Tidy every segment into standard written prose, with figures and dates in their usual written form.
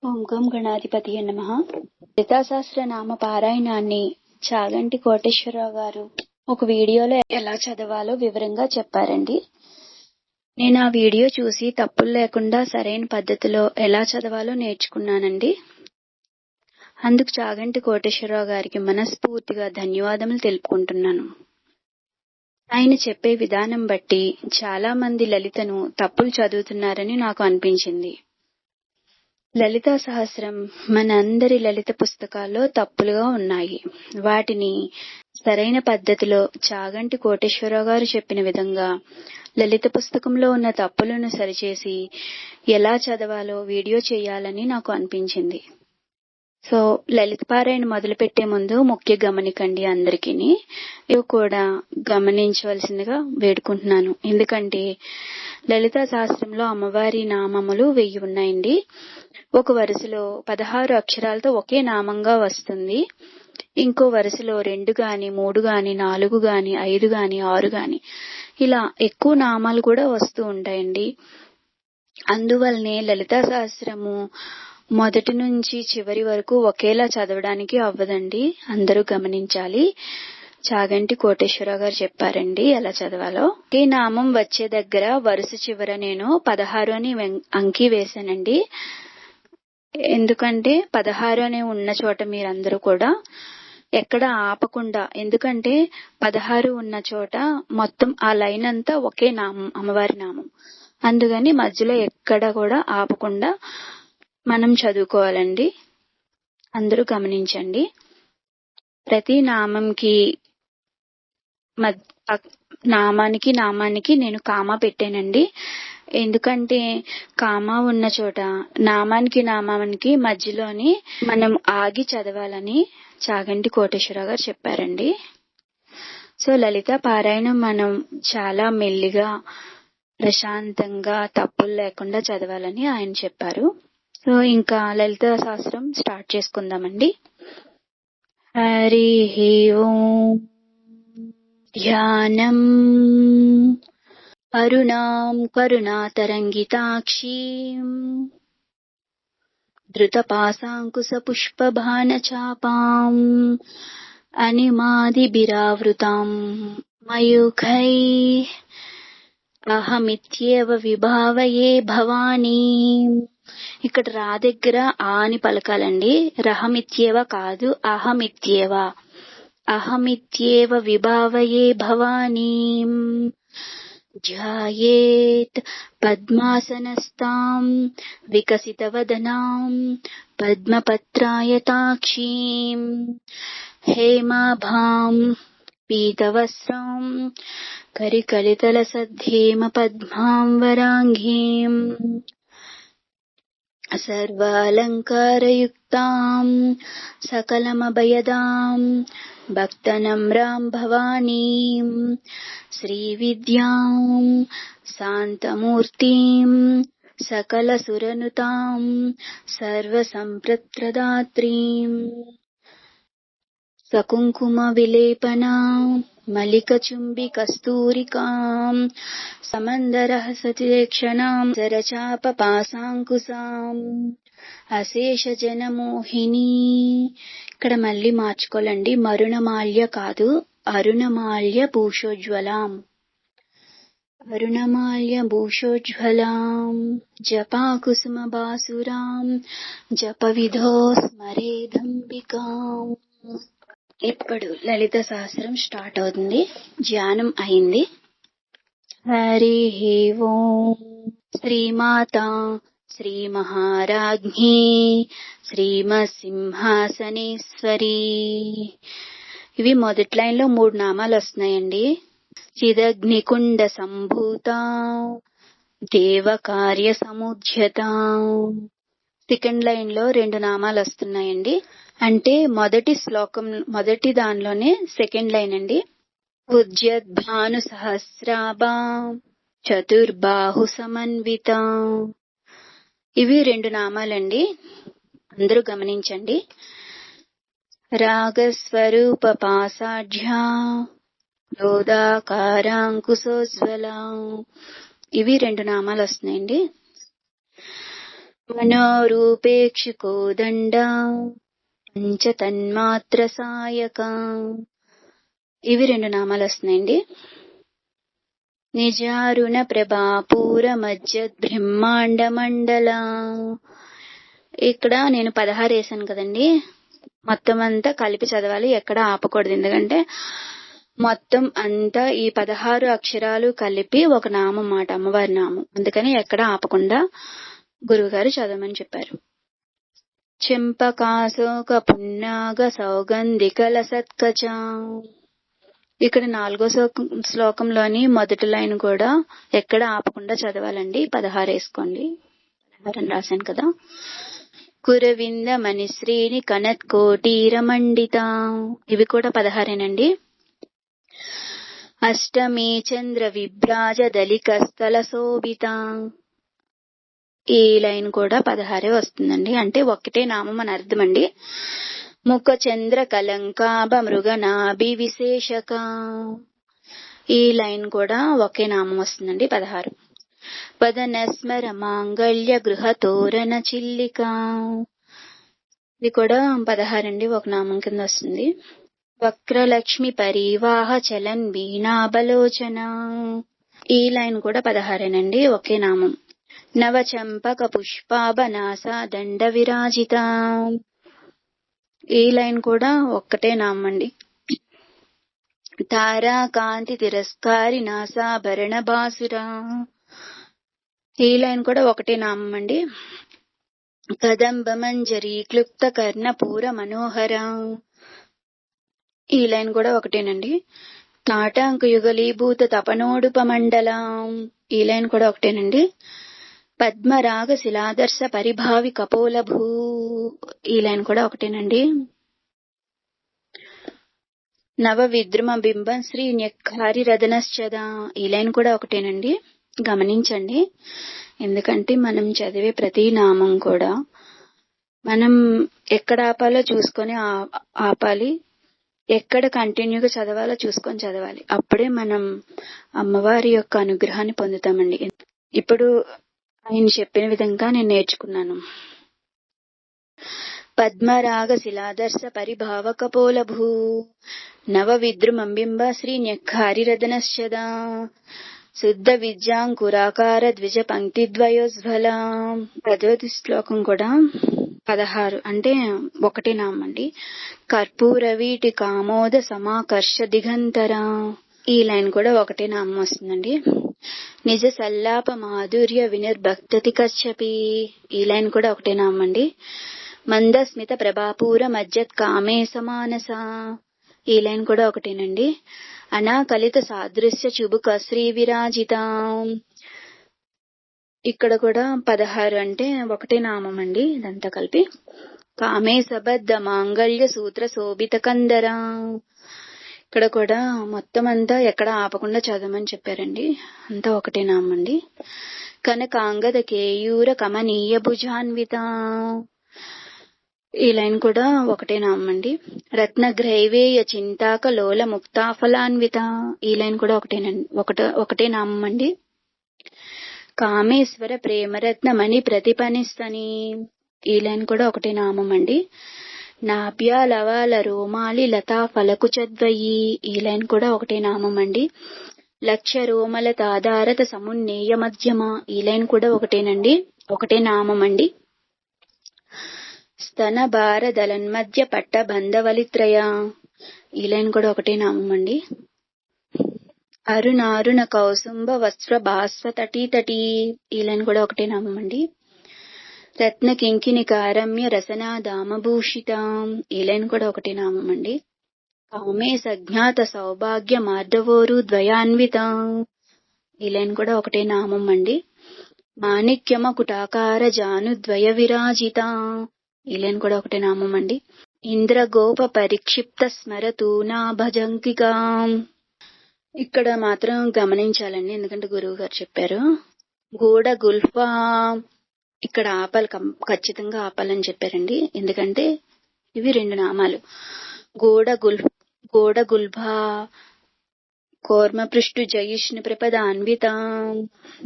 ఓం గం గణాధిపతియే నమః. లలితా సహస్రనామ పారాయణాన్ని చాగంటి కోటేశ్వరరావు గారు ఒక వీడియోలో ఎలా చదవాలో వివరంగా చెప్పారండి. నేను ఆ వీడియో చూసి తప్పులు లేకుండా సరైన పద్ధతిలో ఎలా చదవాలో నేర్చుకున్నానండి. అందుకు చాగంటి కోటేశ్వరరావు గారికి మనస్ఫూర్తిగా ధన్యవాదములు తెలుపుకుంటున్నాను. ఆయన చెప్పే విధానం బట్టి చాలా మంది లలితను తప్పులు చదువుతున్నారని నాకు అనిపించింది. లలితా సహస్రం మన అందరి లలిత పుస్తకాల్లో తప్పులుగా ఉన్నాయి. వాటిని సరైన పద్ధతిలో చాగంటి కోటేశ్వరరావు గారు చెప్పిన విధంగా లలిత పుస్తకంలో ఉన్న తప్పులను సరిచేసి ఎలా చదవాలో వీడియో చేయాలని నాకు అనిపించింది. సో లలిత పారాయణ మొదలు పెట్టే ముందు ముఖ్య గమనికండి, అందరికీ ఇవి కూడా గమనించవలసిందిగా వేడుకుంటున్నాను. ఎందుకంటే లలితా శాస్త్రంలో అమ్మవారి నామములు 1000 ఉన్నాయండి. ఒక వరుసలో 16 అక్షరాలతో ఒకే నామంగా వస్తుంది. ఇంకో వరుసలో 2 గాని 3 గాని 4 గాని 5 గాని 6 గాని ఇలా ఎక్కువ నామాలు కూడా వస్తూ ఉంటాయండి. అందువల్లనే లలితా సహస్రము మొదటి నుంచి చివరి వరకు ఒకేలా చదవడానికి అవ్వదండి. అందరూ గమనించాలి. చాగంటి కోటేశ్వరరావు గారు చెప్పారండి ఎలా చదవాలో. ఈ నామం వచ్చే దగ్గర వరుస చివర నేను 16 అని అంకి వేశానండి. ఎందుకంటే 16 అనే ఉన్న చోట మీరందరూ కూడా ఎక్కడ ఆపకుండా, ఎందుకంటే 16 ఉన్న చోట మొత్తం ఆ లైన్ అంతా ఒకే నామం, అమ్మవారి నామం. అందుకని మధ్యలో ఎక్కడ కూడా ఆపకుండా మనం చదువుకోవాలండి. అందరూ గమనించండి. ప్రతి నామానికి నేను కామా పెట్టానండి. ఎందుకంటే కామా ఉన్న చోట నామానికి మధ్యలోని మనం ఆగి చదవాలని చాగంటి కోటేశ్వరరావు గారు చెప్పారండి. సో లలిత పారాయణం మనం చాలా మెల్లిగా ప్రశాంతంగా తప్పులు లేకుండా చదవాలని ఆయన చెప్పారు. సో ఇంకా లలిత శాస్త్రం స్టార్ట్ చేసుకుందామండి. హరి ఓం. ధ్యానం అరుణాం కరుణాతరంగితాక్షీం ధృతపాశాంకుశపుష్పబాణచాపాం అనిమాదిభిరావృతాం మయూఖైః అహమిత్యేవ విభావయే భవానీ. ఇక్కడ రా దగ్గర ఆ అని పలకాలండి. రహమిత్యేవ కాదు, అహమిత్యేవ విభావయే భవానీ. ధ్యాయేత్ పద్మాసనస్తాం వికసితవదనాం పద్మపత్రాయతాక్షీం హేమాభాం పీతవస్త్రం కరికలితలసద్ధేమ పద్మాం వరాంగీం సర్వాలంకారయుక్తాం సకలమభయదాం భక్తనమ్రాం భవానీం శ్రీవిద్యాం శాంతమూర్తిం సకలసురనుతాం సర్వసంపత్ప్రదాత్రీం సకుంకుమ విలేపనాం మలికచుంబి కస్తూరికాం సమందరః సతిక్షణాం సరచాపపాసాంకుశాం అశేష జనమోహిని. ఇక్కడ మళ్ళీ మార్చుకోవాలండి. మరుణమాల్య కాదు, అరుణమాల్య భూషోజ్వలాం. అరుణమాల్య భూషోజ్వలాం జపాకుసుమ బాసురాం జపవిధో స్మరేదంబికాం. ఇప్పుడు లలిత సహస్రం స్టార్ట్ అవుతుంది. ధ్యానం అయింది. హరి ఓం. శ్రీమాతా శ్రీ మహారాజ్ఞి శ్రీమసింహాసనేశ్వరి. ఇవి మొదటి లైన్ లో 3 నామాలు వస్తున్నాయండి. చిదగ్నికుండ సంభూత దేవకార్య సముద్యత. సెకండ్ లైన్ లో 2 నామాలు వస్తున్నాయండి. అంటే మొదటి దానిలోనే సెకండ్ లైన్ అండి. ఉజ్జద్భాను సహస్రాభా చతుర్బాహు సమన్విత. ఇవి 2 నామాలండి. అందరూ గమనించండి. రాగస్వరూప పాసాఢ్యా లోదాకారాంకుశోజ్వల. ఇవి 2 నామాలు వస్తున్నాయండి. మనోరూపేక్షుకో దండ పంచతన్మాత్ర సాయక. ఇవి 2 నామాలు వస్తున్నాయండి. నిజారుణ ప్రభాపూర మజ్జద్ బ్రహ్మాండ మండల. ఇక్కడ నేను 16 వేసాను కదండి, మొత్తం అంతా కలిపి చదవాలి, ఎక్కడ ఆపకూడదు. ఎందుకంటే మొత్తం అంతా ఈ 16 అక్షరాలు కలిపి ఒక నామం మాట, అమ్మవారి నామం. అందుకని ఎక్కడ ఆపకుండా గురువుగారు చదవమని చెప్పారు. చెంపకాశోక పున్నాగ సౌగంధికల సత్కచ. ఇక్కడ 4వ శ్లోకంలోని మొదటి లైన్ కూడా ఎక్కడ ఆపకుండా చదవాలండి. 16 వేసుకోండి, 16 రాశాను కదా. కురవింద మణిశ్రీని కనత్ కోటీర మండిత. ఇవి కూడా 16నండి. అష్టమి చంద్ర విభ్రాజ దళికస్థల శోభిత. ఈ లైన్ కూడా 16 వస్తుందండి, అంటే ఒకటే నామం అని అర్థం అండి. ముఖ చంద్ర కలంకాభ మృగనాభి విశేషక. ఈ లైన్ కూడా ఒకే నామం వస్తుందండి, 16. పదనస్మర మాంగళ్య గృహ తోరణ చిల్లిక. ఇది కూడా 16 అండి, ఒక నామం కింద వస్తుంది. వక్రలక్ష్మి పరివాహ చలన్ వీణాబలోచన. ఈ లైన్ కూడా 16నండి, ఒకే నామం. నవచంపక పుష్పాభనాస దండ విరాజిత. ఈ లైన్ కూడా ఒక్కటే నామం అండి. తారా కాంతి తిరస్కారి నాసాభరణ బాసుర. ఈ లైన్ కూడా ఒకటే నామం అండి. కదంబ మంజరి క్లుప్త కర్ణ పూర మనోహర. ఈ లైన్ కూడా ఒకటేనండి. తాటాంకు యుగలీభూత తపనోడుపమండల. ఈ లైన్ కూడా ఒకటేనండి. పద్మరాగ శిలాదర్శ పరిభావి కపోల భూ. ఈ లైన్ కూడా ఒకటేనండి. నవ విద్రుమ బింబం శ్రీ న్యక్కారి రదనశ్చద. ఈ లైన్ కూడా ఒకటేనండి. గమనించండి, ఎందుకంటే మనం చదివే ప్రతి నామం కూడా మనం ఎక్కడ ఆపాలో చూసుకొని ఆపాలి, ఎక్కడ కంటిన్యూగా చదవాలో చూసుకొని చదవాలి. అప్పుడే మనం అమ్మవారి యొక్క అనుగ్రహాన్ని పొందుతామండి. ఇప్పుడు ఆయన చెప్పిన విధంగా నేను నేర్చుకున్నాను. పద్మరాగ శిలాదర్శ పరిభావ కపోల భూ నవ విద్రుమంబింబ శ్రీ న్యక్కారి రదనశ్చద శుద్ధ విద్యాంకురాకార ద్విజ పంక్తి ద్వయోజ్వల. 10వ శ్లోకం కూడా 16 అంటే ఒకటే నామండి. కర్పూర వీటి కామోద సమాకర్ష దిగంతర. ఈ లైన్ కూడా ఒకటే నామం వస్తుందండి. నిజ సల్లాప మాధుర్య వినిర్భక్తతి కశ్యపి. ఈ లైన్ కూడా ఒకటే నామం అండి. మందస్మిత ప్రభాపూర మజ్జత్ కామే సమానస. ఈ లైన్ కూడా ఒకటేనండి. అనాకలిత సాదృశ్య చుబుక శ్రీ విరాజిత. ఇక్కడ కూడా 16 అంటే ఒకటే నామం అండి, ఇదంతా కలిపి. కామే సబద్ధ మాంగళ్య సూత్ర శోభిత కందర. ఇక్కడ కూడా మొత్తం అంతా ఎక్కడ ఆపకుండా చదవమని చెప్పారండి, అంతా ఒకటే నామం అండి. కనకాంగద కేయూర కమనీయ భుజాన్విత. ఈ లైన్ కూడా ఒకటే నామం అండి. రత్నగ్రైవేయ చింతాక లోల ముక్తాఫలాన్విత. ఈ లైన్ కూడా ఒకటే నామం అండి. కామేశ్వర ప్రేమరత్న మణి ప్రతిపనిస్తని. ఈ లైన్ కూడా ఒకటే నామం అండి. నాభ్యాలవాల రోమాలి లతా ఫలకు చద్వయి. ఈ లైన్ కూడా ఒకటే నామం అండి. లక్ష రోమల తాదారత సమున్నేయ మధ్యమ. ఈ లైన్ కూడా ఒకటేనండి, ఒకటే నామం అండి. స్తన భార దళన్మధ్య పట్ట బంధవలిత్రయ. ఈ లైన్ కూడా ఒకటే నామం అండి. అరుణారుణ కౌసుంభ వస్త్ర భాస్వ తటీ తటీ. ఈ లైన్ కూడా ఒకటే నామం అండి. రత్న కింకిని కారమ్య రసనా దామభూషిత. ఈ లైన్ కూడా ఒకటే నామం అండి. కామే సజ్ఞాత సౌభాగ్య మార్ధవోరు ద్వయాన్విత. ఈ లైన్ కూడా ఒకటే నామం అండి. మాణిక్యమ కుటాకార జాను ద్వయ విరాజిత. ఈ లైన్ కూడా ఒకటే నామం అండి. ఇంద్రగోప పరిక్షిప్త స్మరతూ నా భజంకిక. ఇక్కడ మాత్రం గమనించాలండి, ఎందుకంటే గురువు గారు చెప్పారు. గూడ గుల్ఫా, ఇక్కడ ఆపాలి, ఖచ్చితంగా ఆపాలని చెప్పారండి. ఎందుకంటే ఇవి 2 నామాలు. గోడ గుల్భా కోర్మ పృష్టు జయిష్ణు ప్రపద అన్విత.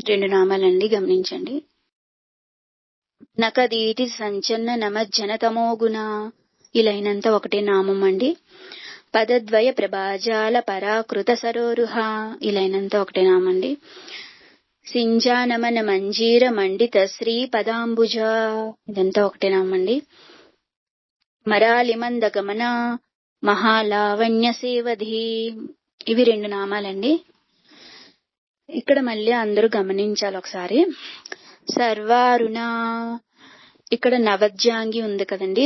2 నామాలండి, గమనించండి. నకదీటి సంచన్న నమజ్జనతమోగుణ. ఈ లైన్ అంతా ఒకటే నామం అండి. పదద్వయ ప్రభాజాల పరాకృత సరోరుహ. ఈ లైన్ అంతా ఒకటే నామండి. సింజానమన మంజీర మండిత శ్రీ పదాంబుజ. ఇదంతా ఒకటే నామండి. మరాలిమంద గమన మహాలావణ్య సేవధి. ఇవి 2 నామాలండి. ఇక్కడ మళ్ళీ అందరూ గమనించాలి ఒకసారి. సర్వారుణ, ఇక్కడ నవద్యాంగి ఉంది కదండి,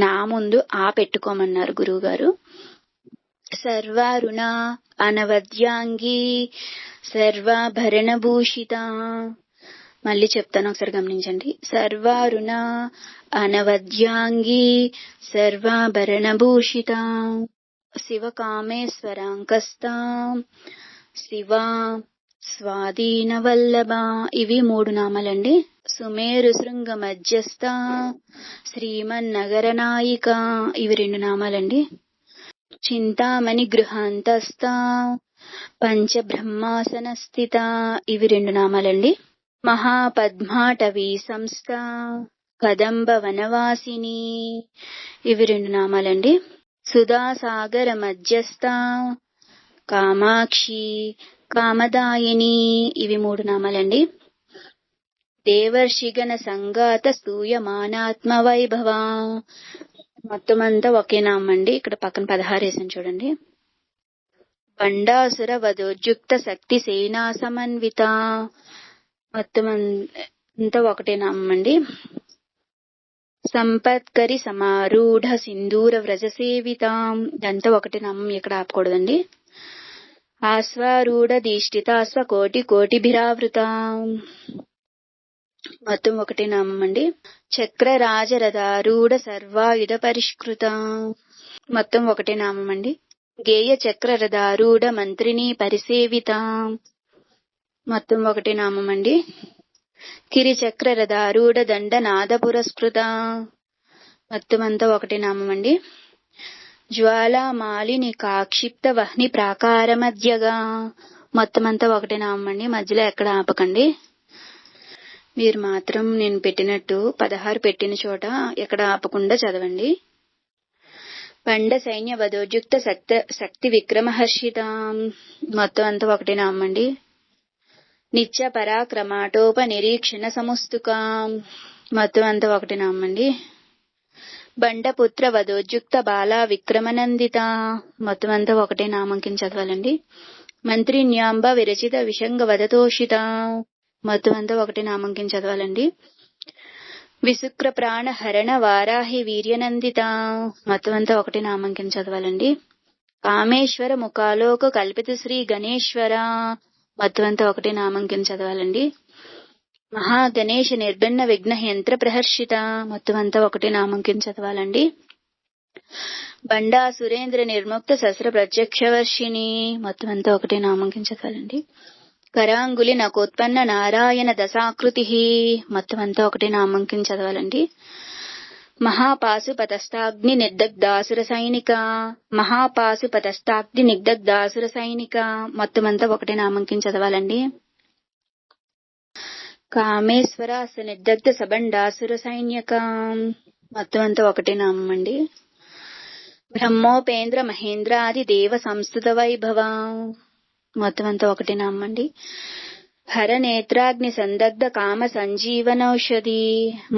నా ముందు ఆ పెట్టుకోమన్నారు గురువు గారు. సర్వారుణ అనవద్యాంగి సర్వాభరణ భూషిత. మళ్ళీ చెప్తాను, ఒకసారి గమనించండి. సర్వారుణ అనవద్యాంగి సర్వాభరణ భూషిత శివకామేశ్వరాంకస్త శివ స్వాధీన వల్లభ. ఇవి 3 నామాలండి. సుమేరు శృంగ మధ్యస్థ శ్రీమన్నగర నాయిక. ఇవి 2 నామాలండి. చింతామణి గృహాంతస్థ పంచబ్రహ్మాసన స్థిత. ఇవి 2 నామాలండి. మహాపద్మాటవీ సంస్థ కదంబ వనవాసిని. ఇవి 2 నామాలండి. సుధాసాగర మధ్యస్థ కామాక్షి కామదాయిని. ఇవి 3 నామాలండి. దేవర్షిగణ సంగాత స్తూయమానాత్మ వైభవ. మొత్తం అంతా ఒకే నామండి. ఇక్కడ పక్కన 16 వేసాను చూడండి. బండాసుర వధోద్యుక్త శక్తి సేనా సమన్విత. మొత్తం అంతా ఒకటే నామం అండి. సంపత్కరి సమారూఢ సింధూర వ్రజ సేవిత. ఇదంతా ఒకటే నామం, ఇక్కడ ఆపకూడదండి. ఆశ్వారూఢ దీష్టితాశ్వ కోటి కోటిభిరావృత. మొత్తం ఒకటే నామం అండి. చక్ర రాజరథారూఢ సర్వాయుధ పరిష్కృత. మొత్తం ఒకటే నామం అండి. గేయ చక్ర రథారూఢ మంత్రిని పరిసేవిత. మొత్తం ఒకటే నామం అండి. కిరి చక్ర రథారూఢ దండనాద పురస్కృత. మొత్తం అంతా ఒకటే నామం అండి. జ్వాలా మాలిని కాక్షిప్త వహ్ని ప్రాకార మధ్యగా. మొత్తం అంతా ఒకటే నామం అండి. మధ్యలో ఎక్కడ ఆపకండి. మీరు మాత్రం నేను పెట్టినట్టు 16 పెట్టిన చోట ఎక్కడ ఆపకుండా చదవండి. పండ సైన్య వధోద్యుక్త శక్తి విక్రమహర్షిత. మొత్తం అంతా ఒకటే నామం అండి. నిత్య పరాక్రమాటోప నిరీక్షణ సముస్తుక. మొత్తం అంతా ఒకటే నామం అండి. బండపుత్ర వధోద్యుక్త బాలా విక్రమనందిత. మొత్తం అంతా ఒకటే నామం కింద చదవాలండి. మంత్రి న్యాంబ విరచిత విషంగ వదతోషిత. మొత్తం అంతా ఒకటే నామం కింద చదవాలండి. విశుక్ర ప్రాణ హరణ వారాహి వీర్యనందిత. మొత్తం అంతా ఒకటే నామం కింద చదవాలండి. కామేశ్వర ముఖాలోక కల్పిత శ్రీ గణేశ్వర. మొత్తం అంతా ఒకటే నామం కింద చదవాలండి. మహాగణేశ నిర్భిన్న విఘ్న యంత్ర ప్రహర్షిత. మొత్తం అంతా ఒకటే నామం కింద చదవాలండి. బండా సురేంద్ర నిర్ముక్త శస్త్ర ప్రత్యక్షవర్షిణి. మొత్తం అంతా ఒకటే నామం కింద చదవాలండి. కరాంగులి నకోత్పన్న నారాయణ దశాకృతి. మొత్తం అంతా ఒకటే నామం కింద చదవాలండి. మహాపాశుపతస్థాగ్ని నిర్దగ్ధాసుర సైనిక. మహాపాశుపతస్థాగ్ని నిర్దగ్ధాసుర సైనిక. మొత్తం అంతా ఒకటే నామం కింద చదవాలండి. కామేశ్వరాస నిర్దగ్ధ సబండాసుర సైన్యక. మొత్తం అంతా ఒకటే నామం అండి. బ్రహ్మోపేంద్ర మహేంద్రాది దేవ సంస్థుత వైభవ. మొత్తం అంతా ఒకటే నామం అండి. హర నేత్రాగ్ని సందగ్ధ కామ సంజీవనౌషధి.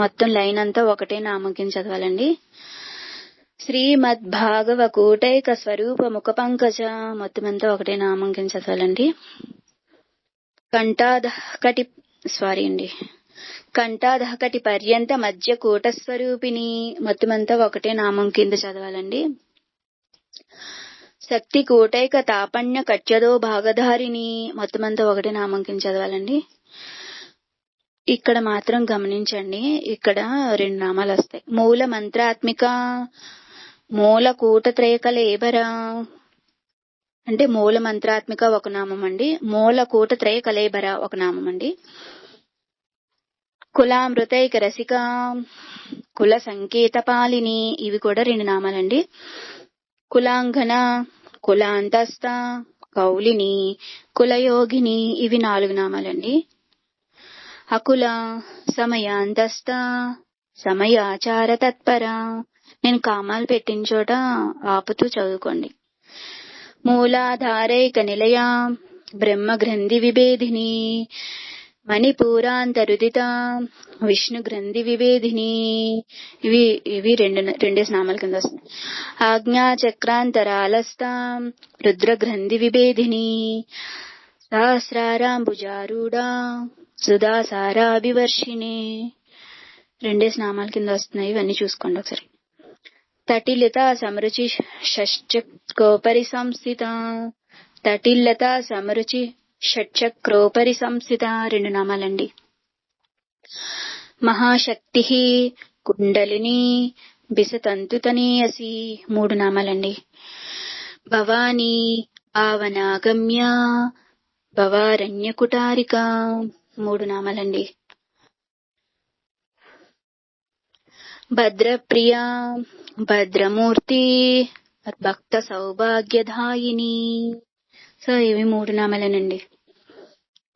మొత్తం లైన్ అంతా ఒకటే నామం కింద చదవాలండి. శ్రీమద్భాగవ కూటైక స్వరూప ముఖ పంకజ. మొత్తం అంతా ఒకటే నామం కింద చదవాలండి. కంఠాదహకటి పర్యంత మధ్య కూటస్వరూపిణి. మొత్తం అంతా ఒకటే నామం కింద చదవాలండి. శక్తి కూటైక తాపణ్య కట్యదో భాగధారిణి. మొత్తం అంతా ఒకటే నామం కింద చదవాలండి. ఇక్కడ మాత్రం గమనించండి, ఇక్కడ 2 నామాలు వస్తాయి. మూల మంత్రాత్మిక మూల కూటత్రయకలేబర. అంటే మూల మంత్రాత్మిక ఒక నామం అండి. మూల కూటత్రయ కలేబర ఒక నామం అండి. కులామృతైక రసిక కుల సంకేత పాలిని. ఇవి కూడా 2 నామాలండి. కులాంగన కులాంతస్థ కౌలిని కులయోగిని. ఇవి 4 నామాలండి. అకుల సమయాంతస్థ సమయాచార తత్పర. నేను కామాలు పెట్టిన చోట ఆపుతూ చదువుకోండి. మూలాధారైక నిలయ బ్రహ్మ గ్రంథి విభేదిని మణిపూరాంతరుదిత విష్ణు గ్రంథి విభేదిని. ఇవి రెండేసి నామాల కింద వస్తుంది. ఆజ్ఞా చక్రాంతరాలస్థ రుద్ర గ్రంథి విభేదిని సహస్రారాంబుజారూఢ సుధాసారాభివర్షిణి. రెండేసి నామాల కింద వస్తున్నాయి. ఇవన్నీ చూసుకోండి ఒకసారి. తటిలిత సమరుచి షట్చక్రోపరి సంస్థిత. తటిల్లత సమరుచి షట్చక్రోపరి సంస్థిత 2 నామాలండి. మహాశక్తి కుండలిని బిసతంతుతనేయసి 3 నామాలండి. భవానీ ఆవనాగమ్య భవారణ్యకుటారిక 3 నామాలండి. భద్రప్రియ భద్రమూర్తి భక్త సౌభాగ్యదాయిని. సో ఇవి 3 నామాలేనండి.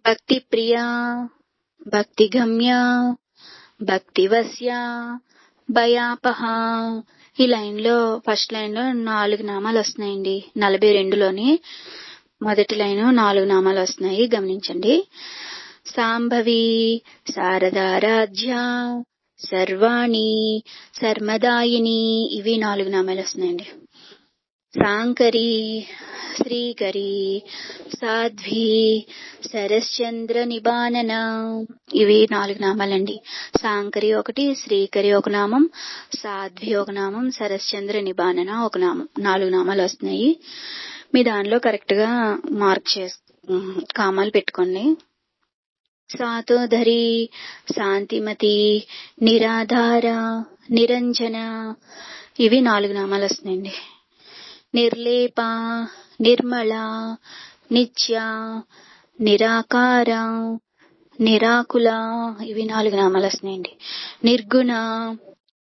భక్తి ప్రియ భక్తి గమ్య భక్తివస్య భయాపహ. ఈ లైన్ లో ఫస్ట్ లైన్ లో 4 నామాలు వస్తున్నాయండి. 42లోని మొదటి లైన్ 4 నామాలు వస్తున్నాయి, గమనించండి. సాంభవి శారదారాధ్య సర్వాణి సర్మదాయిని. ఇవి 4 నామాలు వస్తున్నాయండి. సాంకరి శ్రీకరి సాధ్వి శరశ్చంద్ర నిబానన. ఇవి 4 నామాలండి. సాంకరి ఒకటి, శ్రీకరి ఒక నామం, సాధ్వి ఒక నామం, శరశ్చంద్ర నిబానన ఒక నామం. 4 నామాలు వస్తున్నాయి. మీ దానిలో కరెక్ట్ గా మార్క్ కామాలు పెట్టుకోండి. సాతోధరి శాంతిమతి నిరాధార నిరంజన. ఇవి 4 నామాలు వస్తున్నాయండి. నిర్లేప నిర్మల నిత్య నిరాకార నిరాకుల. ఇవి 4 నామాలు వస్తున్నాయండి. నిర్గుణ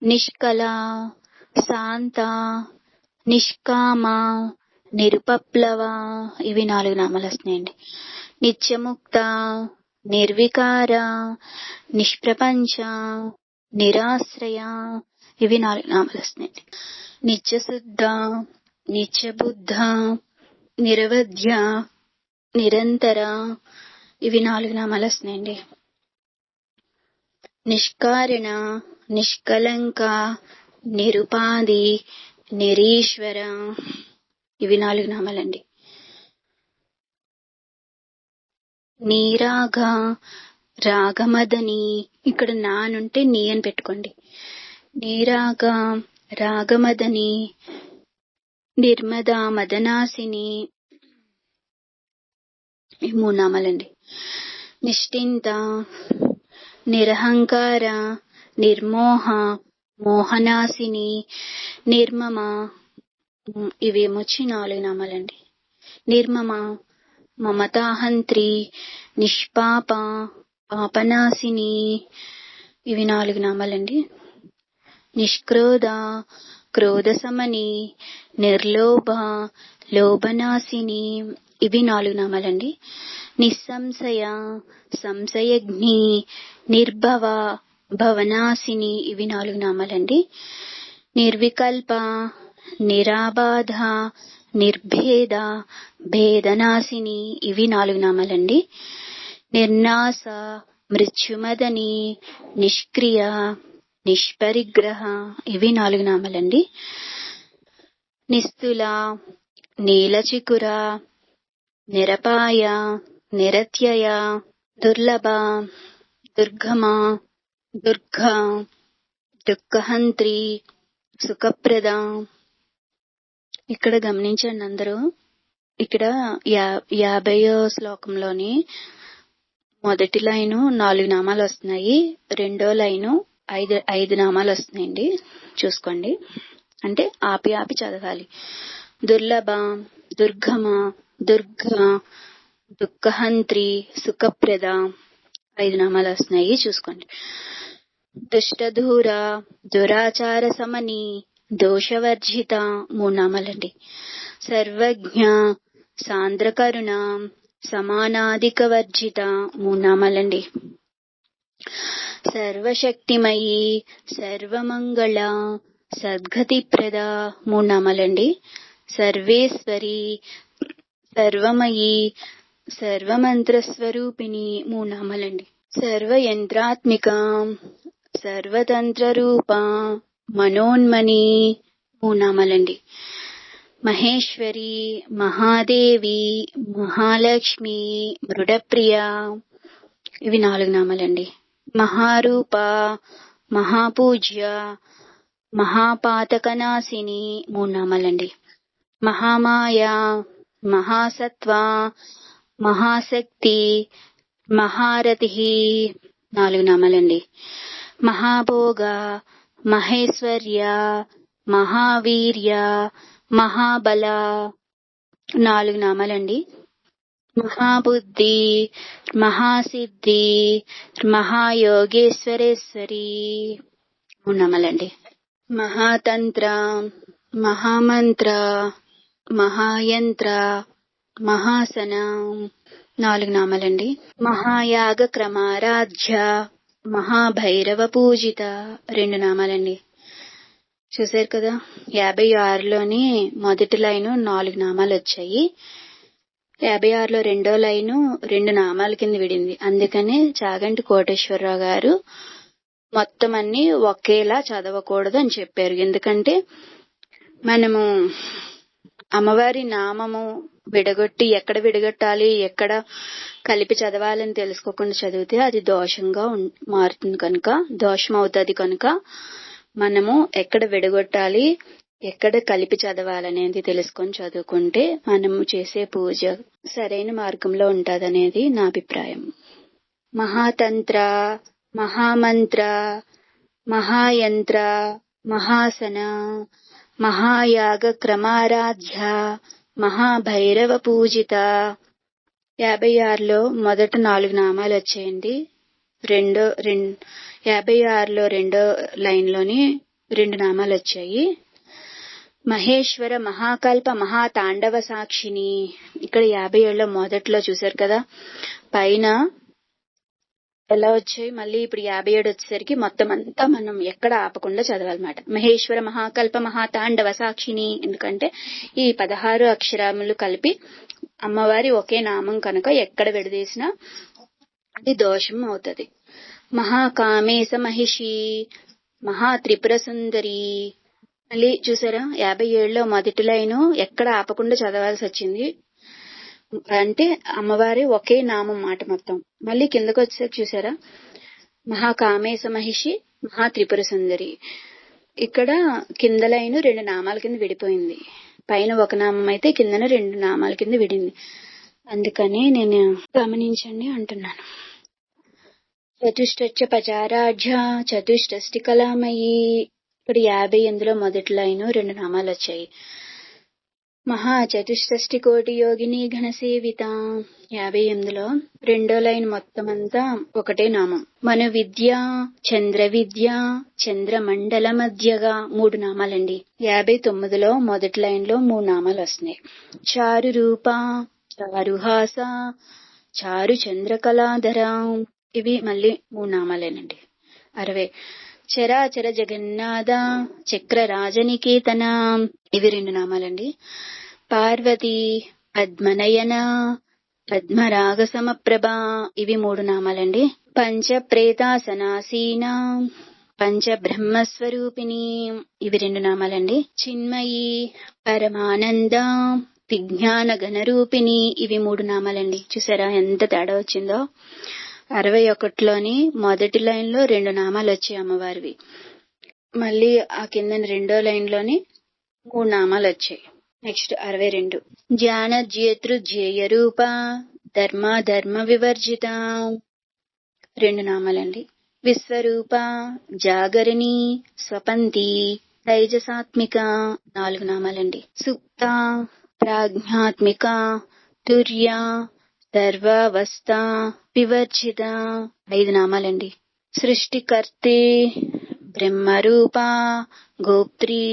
నిష్కల శాంత నిష్కామ నిరుపప్లవ. ఇవి 4 నామాలు వస్తున్నాయండి. నిత్యముక్త నిర్వికార నిష్ప్రపంచ నిరాశ్రయ. ఇవి 4 నామాలు వస్తున్నాయండి. నిత్యశుద్ధ నిత్యబుద్ధ నిరవధ్య నిరంతర. ఇవి 4 నామాలు వస్తున్నాయండి. నిష్కారణ నిష్కలంక నిరుపాధి నిరీశ్వర. ఇవి 4 నామాలండి. నీరాగ రాగమదని. ఇక్కడ నానుంటే నీ అని పెట్టుకోండి. నీరాగ రాగమదని నిర్మద మదనాసిని. ఈ 3 నామాలండి. నిష్ఠింత నిరహంకార నిర్మోహ మోహనాసిని నిర్మమ. ఇవేమొచ్చి 4 నామాలండి. నిర్మమ మమతాహంత్రి నిష్పాప పాపనాశిని. ఇవి 4 నామాలండి. నిష్క్రోధ క్రోధసమని నిర్లోభ లోభనాశిని. ఇవి 4 నామాలండి. నిస్సంశయ సంశయజ్ఞి నిర్భవ భవనాశిని. ఇవి 4 నామాలండి. నిర్వికల్ప నిరాబాధ నిర్భేద భేదనాశిని. ఇవి 4 నామాలండి. నిర్నాశ మృత్యుమదని నిష్క్రియ నిష్పరిగ్రహ. ఇవి 4 నామాలండి. నిస్తుల నీలచికుర నిరపాయ నిరత్యయ దుర్లభ దుర్గమ దుర్గ దుఃఖహంత్రి సుఖప్రద. ఇక్కడ గమనించండి అందరూ. ఇక్కడ 50వ శ్లోకంలోని మొదటి లైను 4 నామాలు వస్తున్నాయి, రెండో లైను 5 నామాలు వస్తున్నాయండి. చూసుకోండి, అంటే ఆపి ఆపి చదవాలి. దుర్లభ దుర్గమ దుర్గ దుఃఖహంత్రి సుఖప్రద 5 నామాలు వస్తున్నాయి, చూసుకోండి. దుష్టధూర దురాచార సమని దోషవర్జిత 3 నామాలండి. సర్వజ్ఞ సాంద్రకరుణ సమానాధిక వర్జిత 3 నామాలండి. సర్వశక్తిమయి, సర్వమంగళ, సద్గతిప్రద 3 నామాలండి. సర్వేశ్వరి, సర్వమయి, సర్వమంత్రస్వరూపిణి 3 నామాలండి. సర్వయంత్రాత్మిక, సర్వతంత్రరూప, మనోన్మణి 3 నామాలండి. మహేశ్వరి, మహాదేవి, మహాలక్ష్మి, మృడప్రియ ఇవి 4 నామాలండి. మహారూప, మహాపూజ్య, మహాపాతకనాశిని 3 నామాలండి. మహామాయ, మహాసత్వ, మహాశక్తి, మహారథి 4 నామాలండి. మహాభోగ, మహేశ్వర్య, మహావీర్య, మహాబల 4 నామాలండి. మహాబుద్ధి, మహాసిద్ధి, మహాయోగేశ్వరేశ్వరి 3 నామాలండి. మహాతంత్ర, మహామంత్ర, మహాయంత్ర, మహాసన 4 నామాలండి. మహాయాగ క్రమారాధ్య, మహాభైరవ పూజిత 2 నామాలండి. చూసారు కదా, 56లోని మొదటి లైను 4 నామాలు వచ్చాయి. 56లో రెండో లైను 2 నామాల కింద విడింది. అందుకని చాగంటి కోటేశ్వరరావు గారు మొత్తం అన్ని ఒకేలా చదవకూడదు అని చెప్పారు. ఎందుకంటే మనము అమ్మవారి నామము విడగొట్టి ఎక్కడ విడగొట్టాలి, ఎక్కడ కలిపి చదవాలని తెలుసుకోకుండా చదివితే అది దోషంగా మారుతుంది, కనుక దోషం అవుతుంది. కనుక మనము ఎక్కడ విడగొట్టాలి, ఎక్కడ కలిపి చదవాలనేది తెలుసుకొని చదువుకుంటే మనము చేసే పూజ సరైన మార్గంలో ఉంటదనేది నా అభిప్రాయం. మహాతంత్ర, మహామంత్ర, మహాయంత్ర, మహాసన, మహాయాగ క్రమారాధ్య, మహాభైరవ పూజిత 56లో మొదట 4 నామాలు వచ్చాయండి. 56లో రెండో లైన్లోని 2 నామాలు వచ్చాయి. మహేశ్వర, మహాకల్ప, మహాతాండవ సాక్షిని ఇక్కడ 57లో మొదట్లో చూసారు కదా, పైన ఎలా వచ్చాయి. మళ్ళీ ఇప్పుడు 57 వచ్చేసరికి మొత్తం అంతా మనం ఎక్కడ ఆపకుండా చదవాలన్నమాట. మహేశ్వర, మహాకల్ప, మహాతాండవ సాక్షిని, ఎందుకంటే ఈ 16 అక్షరములు కలిపి అమ్మవారి ఒకే నామం కనుక ఎక్కడ విడదీసినా అది దోషం అవుతుంది. మహాకామేశ మహిషి, మహా త్రిపుర సుందరి. మళ్ళీ చూసారా, 57లో మొదటి లైను ఎక్కడ ఆపకుండా చదవాల్సి వచ్చింది. అంటే అమ్మవారి ఒకే నామం మాట మొత్తం. మళ్ళీ కిందకు వచ్చేసరికి చూసారా, మహాకామేశ మహిషి, మహా త్రిపుర సుందరి. ఇక్కడ కింద లైను 2 నామాల కింద విడిపోయింది. పైన ఒక నామం అయితే కిందన 2 నామాల కింద విడింది. అందుకని నేను గమనించండి అంటున్నాను. చతుష్టచ్చ పచారాఢ్య, చతుష్టష్టి కళామయి. ఇక్కడ 58లో మొదటి లైను 2 నామాలు వచ్చాయి. మహా చతుష్టష్టి కోటి యోగిని ఘనసేవిత 58లో రెండో లైన్ మొత్తం అంతా ఒకటే నామం. మన విద్య, చంద్ర విద్య, చంద్రమండల మధ్యగా 3 నామాలండి. 59లో మొదటి లైన్ లో 3 నామాలు వస్తున్నాయి. చారు రూప, చారుహాస, చారు చంద్రకళాధర ఇవి మళ్ళీ 3 నామాలేనండి. 60 చరాచర జగన్నాథ, చక్ర రాజనికేతన ఇవి 2 నామాలండి. పార్వతి, పద్మనయన, పద్మరాగ సమప్రభ ఇవి 3 నామాలండి. పంచ ప్రేతాసనాసీన, పంచ బ్రహ్మస్వరూపిణి ఇవి 2 నామాలండి. చిన్మయి, పరమానంద, విజ్ఞాన గణరూపిణి ఇవి 3 నామాలండి. చూసారా ఎంత తేడా వచ్చిందో. 61లోని మొదటి లైన్ లో 2 నామాలు వచ్చాయి అమ్మవారివి. మళ్ళీ ఆ కింద రెండో లైన్ లోని 3 నామాలు వచ్చాయి. నెక్స్ట్ 62 జ్ఞానజ్యేతృజ్యేయ రూప, ధర్మ ధర్మ వివర్జిత 2 నామాలండి. విశ్వరూప, జాగరణి, స్వపంతి, తైజసాత్మిక 4 నామాలండి. సుప్త, ప్రాజ్ఞాత్మిక, తుర్య, సర్వావస్థ వివర్జిత 5 నామాలండి. సృష్టికర్తే, బ్రహ్మరూప, గోప్త్రి,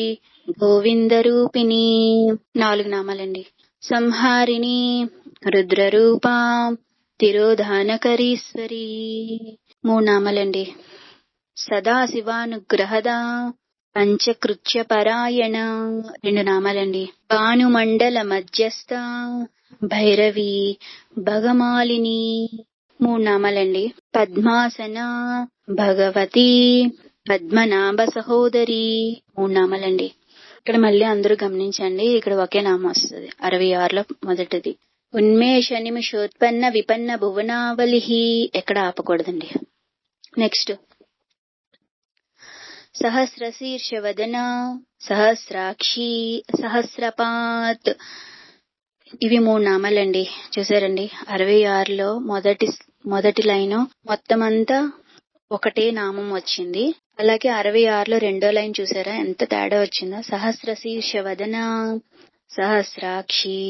గోవింద రూపిణి 4 నామాలండి. సంహారిణి, రుద్రరూప, తిరోధానకరీశ్వరి మూడు నామాలండి. సదాశివానుగ్రహద పంచకృత్య పరాయణ 2 నామాలండి. భానుమండల మధ్యస్థ భైరవి భగమాలిని 3 నామాలండి. పద్మాసన భగవతి పద్మనాభ సహోదరి 3 నామాలండి. ఇక్కడ మళ్ళీ అందరూ గమనించండి, ఇక్కడ ఒకే నామం వస్తుంది 66లో మొదటిది. ఉన్మేష నిమిషోత్పన్న విపన్న భువనావలి, ఎక్కడ ఆపకూడదండి. నెక్స్ట్ సహస్రశీర్షవదన సహస్రాక్షి సహస్రపాత్, ఇవి 3 నామాలండి. చూసారండి, 66లో మొదటి లైను మొత్తం అంతా ఒకటే నామం వచ్చింది. అలాగే 66లో రెండో లైన్ చూసారా ఎంత తేడా వచ్చిందో. సహస్రశీర్షవదన సహస్రాక్షి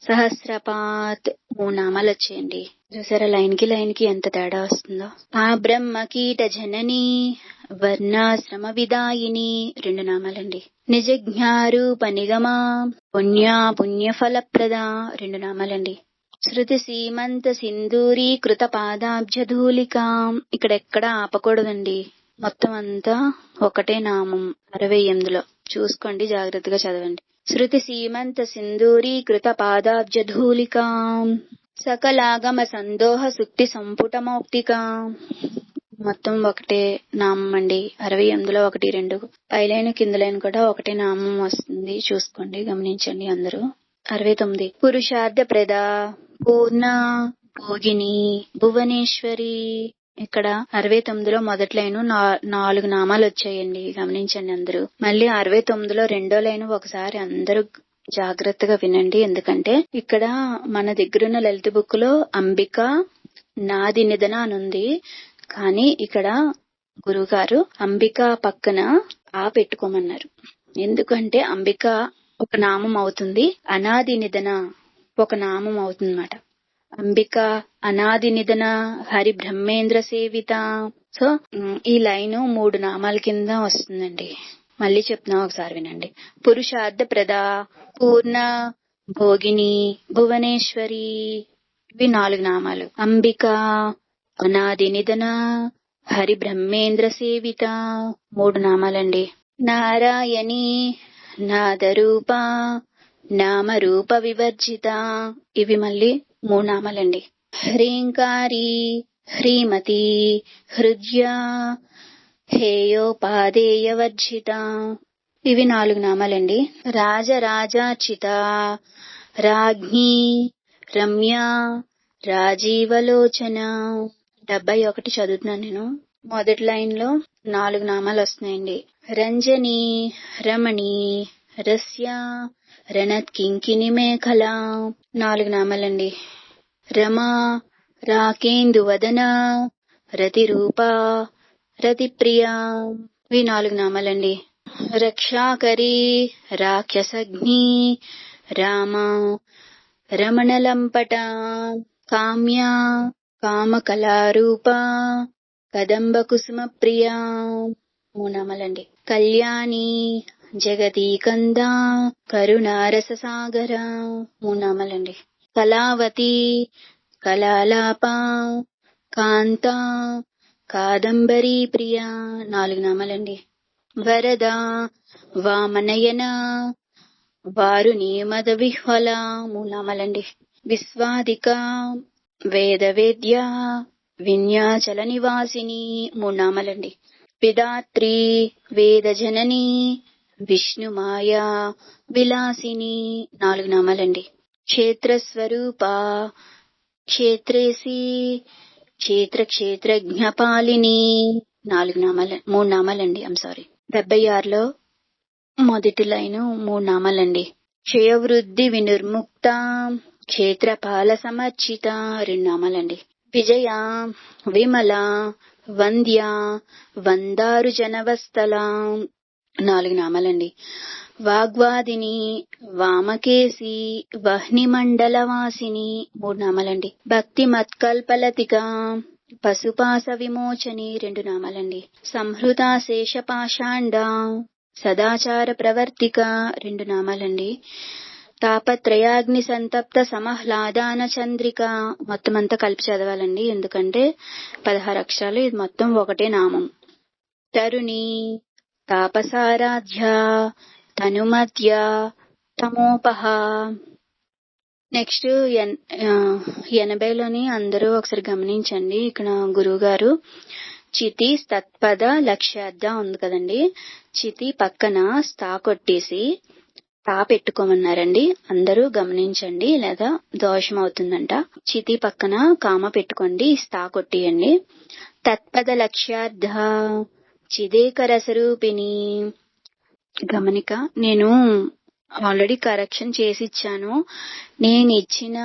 సహస్రపాత్ 3 నామాలు వచ్చాయండి. చూసారా లైన్ కి ఎంత తేడా వస్తుందో. ఆ బ్రహ్మ కీట జనని వర్ణాశ్రమ విదాయిని 2 నామాలండి. నిజజ్ఞారూప నిగమా పుణ్య ఫలప్రద 2 నామాలండి. శృతి సీమంత సింధూరీ కృత పాదాబ్జధూలిక, ఇక్కడ ఎక్కడ ఆపకూడదండి, మొత్తం అంతా ఒకటే నామం 68లో. చూసుకోండి, జాగ్రత్తగా చదవండి. శృతి సీమంత సింధూరీ కృత పాదాబ్జధూలిక సకలాగమ సందోహ సుక్తి సంపుట మౌక్తిక, మొత్తం ఒకటే నామం అండి. 68లో 1, 2 పై లైన్ కింద లైన్ కూడా ఒకటే నామం వస్తుంది. చూసుకోండి, గమనించండి అందరూ. 69 పురుషార్థ ప్రద పూర్ణ భోగిని భువనేశ్వరి, ఇక్కడ 69లో మొదటి లైను 4 నామాలు వచ్చాయండి. గమనించండి అందరూ. మళ్ళీ 69లో రెండో లైను ఒకసారి అందరూ జాగ్రత్తగా వినండి, ఎందుకంటే ఇక్కడ మన దగ్గరున్న లలిత బుక్ లో అంబిక నాది నిధన అనుంది, కానీ ఇక్కడ గురుగారు అంబిక పక్కన ఆ పెట్టుకోమన్నారు. ఎందుకంటే అంబిక ఒక నామం అవుతుంది, అనాది నిధన ఒక నామం అవుతుందన్నమాట. అంబిక అనాది నిధన హరి బ్రహ్మేంద్ర సేవిత. సో ఈ లైను 3 నామాల కింద వస్తుందండి. మళ్ళీ చెప్తున్నా, ఒకసారి వినండి. పురుషార్థ ప్రద పూర్ణ భోగిని భువనేశ్వరి, ఇవి 4 నామాలు. అంబిక అనాది నిధన హరి బ్రహ్మేంద్ర సేవిత 3 నామాలండి. నారాయణి నాదరూప నామరూప వివర్జిత, ఇవి మళ్ళీ 3 నామాలండి. హ్రీంకారి హ్రీమతి హృద్య హేయోపాదేయ వర్జిత, ఇవి 4 నామాలండి. రాజరాజార్చిత రాజ్ఞి రమ్య రాజీవలోచన 71 చదువుతున్నాను నేను. మొదటి లైన్ లో 4 నామాలు వస్తున్నాయండి. రంజని రమణి రస్య రణత్ కింకిని మేఖల 4 నామాలండి. రమా రాకేందు వదన రతిరూప రతిప్రియ, ఇవి 4 నామాలండి. రక్షాకరి రాక్షసగ్ని రామ రమణలంపట కామ్య కామకళారూప కదంబ కుసుమ ప్రియ 3 నామాలండి. కళ్యాణి జగదీకంద కరుణారస సాగర 3 నామాలండి. కళావతి కళాలాప కాంత కాదంబరీ ప్రియ 4 నామాలండి. వరద వామనయన వారుని మద విహ్వల 3 నామాలండి. విశ్వాదిక వేదవేద్య విన్యాచల నివాసిని 3 నామాలండి. పిదాత్రి వేద జనని విష్ణుమాయ విలాసిని 4 నామాలండి. క్షేత్రస్వరూప క్షేత్రేసి క్షేత్ర క్షేత్రజ్ఞపాలిని 3 నామాలండి. 76లో మొదటి లైను 3 నామాలండి. క్షయవృద్ధి వినిర్ముక్త క్షేత్రపాల సమర్చిత 2 నామాలండి. విజయ విమల వంద్య వందారు జనవస్థల 4 నామాలండి. వాగ్వాదిని వామకేసి వహ్ని మండల వాసిని 3 నామాలండి. భక్తి మత్కల్పలతిక పశుపాస విమోచని 2 నామాలండి. సంహృత శేషపాషాండ సదాచార ప్రవర్తిక 2 నామాలండి. తాపత్రయాగ్ని సంతప్త సమహ్లాదాన చంద్రిక. మొత్తం అంతా కలిపి చదవాలండి, ఎందుకంటే 16 అక్షరాలు, ఇది మొత్తం ఒకటే నామం. తరుణి తాపసారాధ్య తనుమధ్య తమోపహ. నెక్స్ట్ 80లోని అందరూ ఒకసారి గమనించండి. ఇక్కడ గురువు గారు చితి తత్పద లక్ష్యార్థ ఉంది కదండి, చితి పక్కన స్థా కొట్టేసి తా పెట్టుకోమన్నారండి. అందరూ గమనించండి, లేదా దోషం అవుతుందంట. చితి పక్కన కామ పెట్టుకోండి, స్థా కొట్టియండి. తత్పద లక్ష్యార్థ చిదేక రసరూపిణి. గమనిక, నేను ఆల్రెడీ కరెక్షన్ చేసి ఇచ్చాను. నేను ఇచ్చిన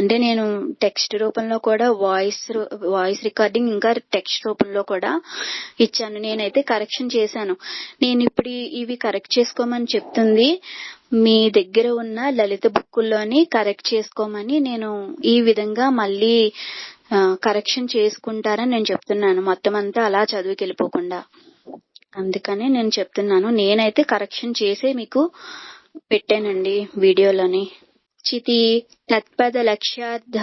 అంటే నేను టెక్స్ట్ రూపంలో కూడా వాయిస్ రికార్డింగ్ ఇంకా టెక్స్ట్ రూపంలో కూడా ఇచ్చాను. నేనైతే కరెక్షన్ చేశాను. నేను ఇప్పుడు ఇవి కరెక్ట్ చేసుకోమని చెప్తుంది మీ దగ్గర ఉన్న లలిత బుక్కుల్లోని కరెక్ట్ చేసుకోమని నేను ఈ విధంగా మళ్ళీ కరెక్షన్ చేసుకుంటారని నేను చెప్తున్నాను. మొత్తం అంతా అలా చదువుకి వెళ్ళిపోకుండా, అందుకని నేను చెప్తున్నాను. నేనైతే కరెక్షన్ చేసే మీకు పెట్టానండి వీడియోలోని. చితి తత్పద లక్ష్యార్థ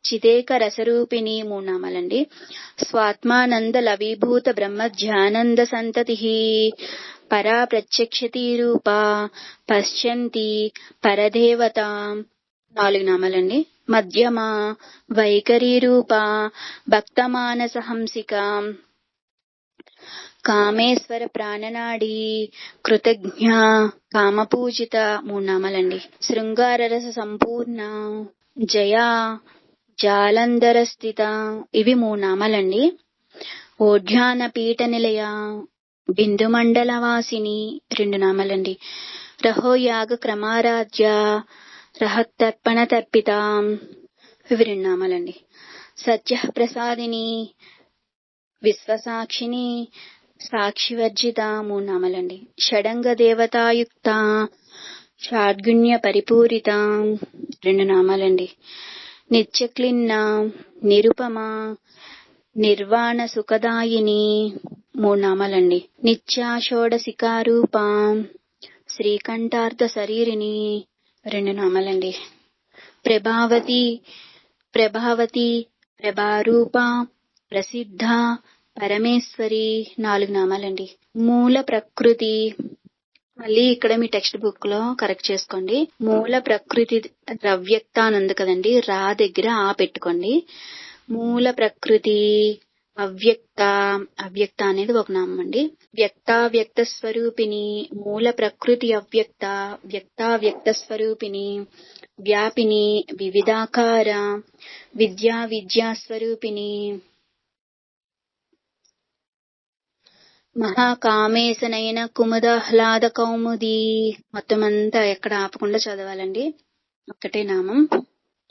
చిదేక రసరూపిణి 3 నామాలండి. స్వాత్మానంద లవీభూత బ్రహ్మ ధ్యానంద సంతతి పరా ప్రత్యక్షతి రూప పశ్యంతి పరదేవత 4 నామాలండి. మధ్యమ వైఖరి రూప భక్తమానస హంసిక కామేశ్వర ప్రాణనాడి కృతజ్ఞ కామపూజిత 3 నామాలండి. శృంగార రస సంపూర్ణ జయా జాలంధర స్థిత, ఇవి 3 నామాలండి. ఓఢ్యాన పీఠ నిలయ బిందు మండల వాసిని 2 నామాలండి. రహోయాగ క్రమారాధ్య రహత్తర్పణ తర్పిత, ఇవి 2 నామాలండి. సత్య ప్రసాదిని విశ్వసాక్షిని సాక్షివర్జిత 3 నామాలండి. షడంగ దేవతాయుక్త షాడ్గుణ్య పరిపూరిత 2 నామాలండి. నిత్యక్లిన్న నిరుపమ నిర్వాణ సుఖదాయిని 3 నామాలండి. నిత్యాషోడశికారూప శ్రీకంఠార్థ శరీరిని 2 నామాలండి. ప్రభావతి ప్రభారూప ప్రసిద్ధ పరమేశ్వరి 4 నామాలండి. మూల ప్రకృతి, మళ్ళీ ఇక్కడ మీ టెక్స్ట్ బుక్ లో కరెక్ట్ చేసుకోండి. మూల ప్రకృతి రవ్యక్త అని ఉంది కదండి, రా దగ్గర ఆ పెట్టుకోండి. మూల ప్రకృతి అవ్యక్త అనేది ఒక నామం అండి. వ్యక్త స్వరూపిణి మూల ప్రకృతి అవ్యక్త వ్యక్త స్వరూపిణి వ్యాపిని వివిధాకార విద్యా స్వరూపిణి మహాకామేశనయన కుముదాహ్లాద కౌముది. మొత్తం అంతా ఎక్కడ ఆపకుండా చదవాలండి, ఒక్కటే నామం.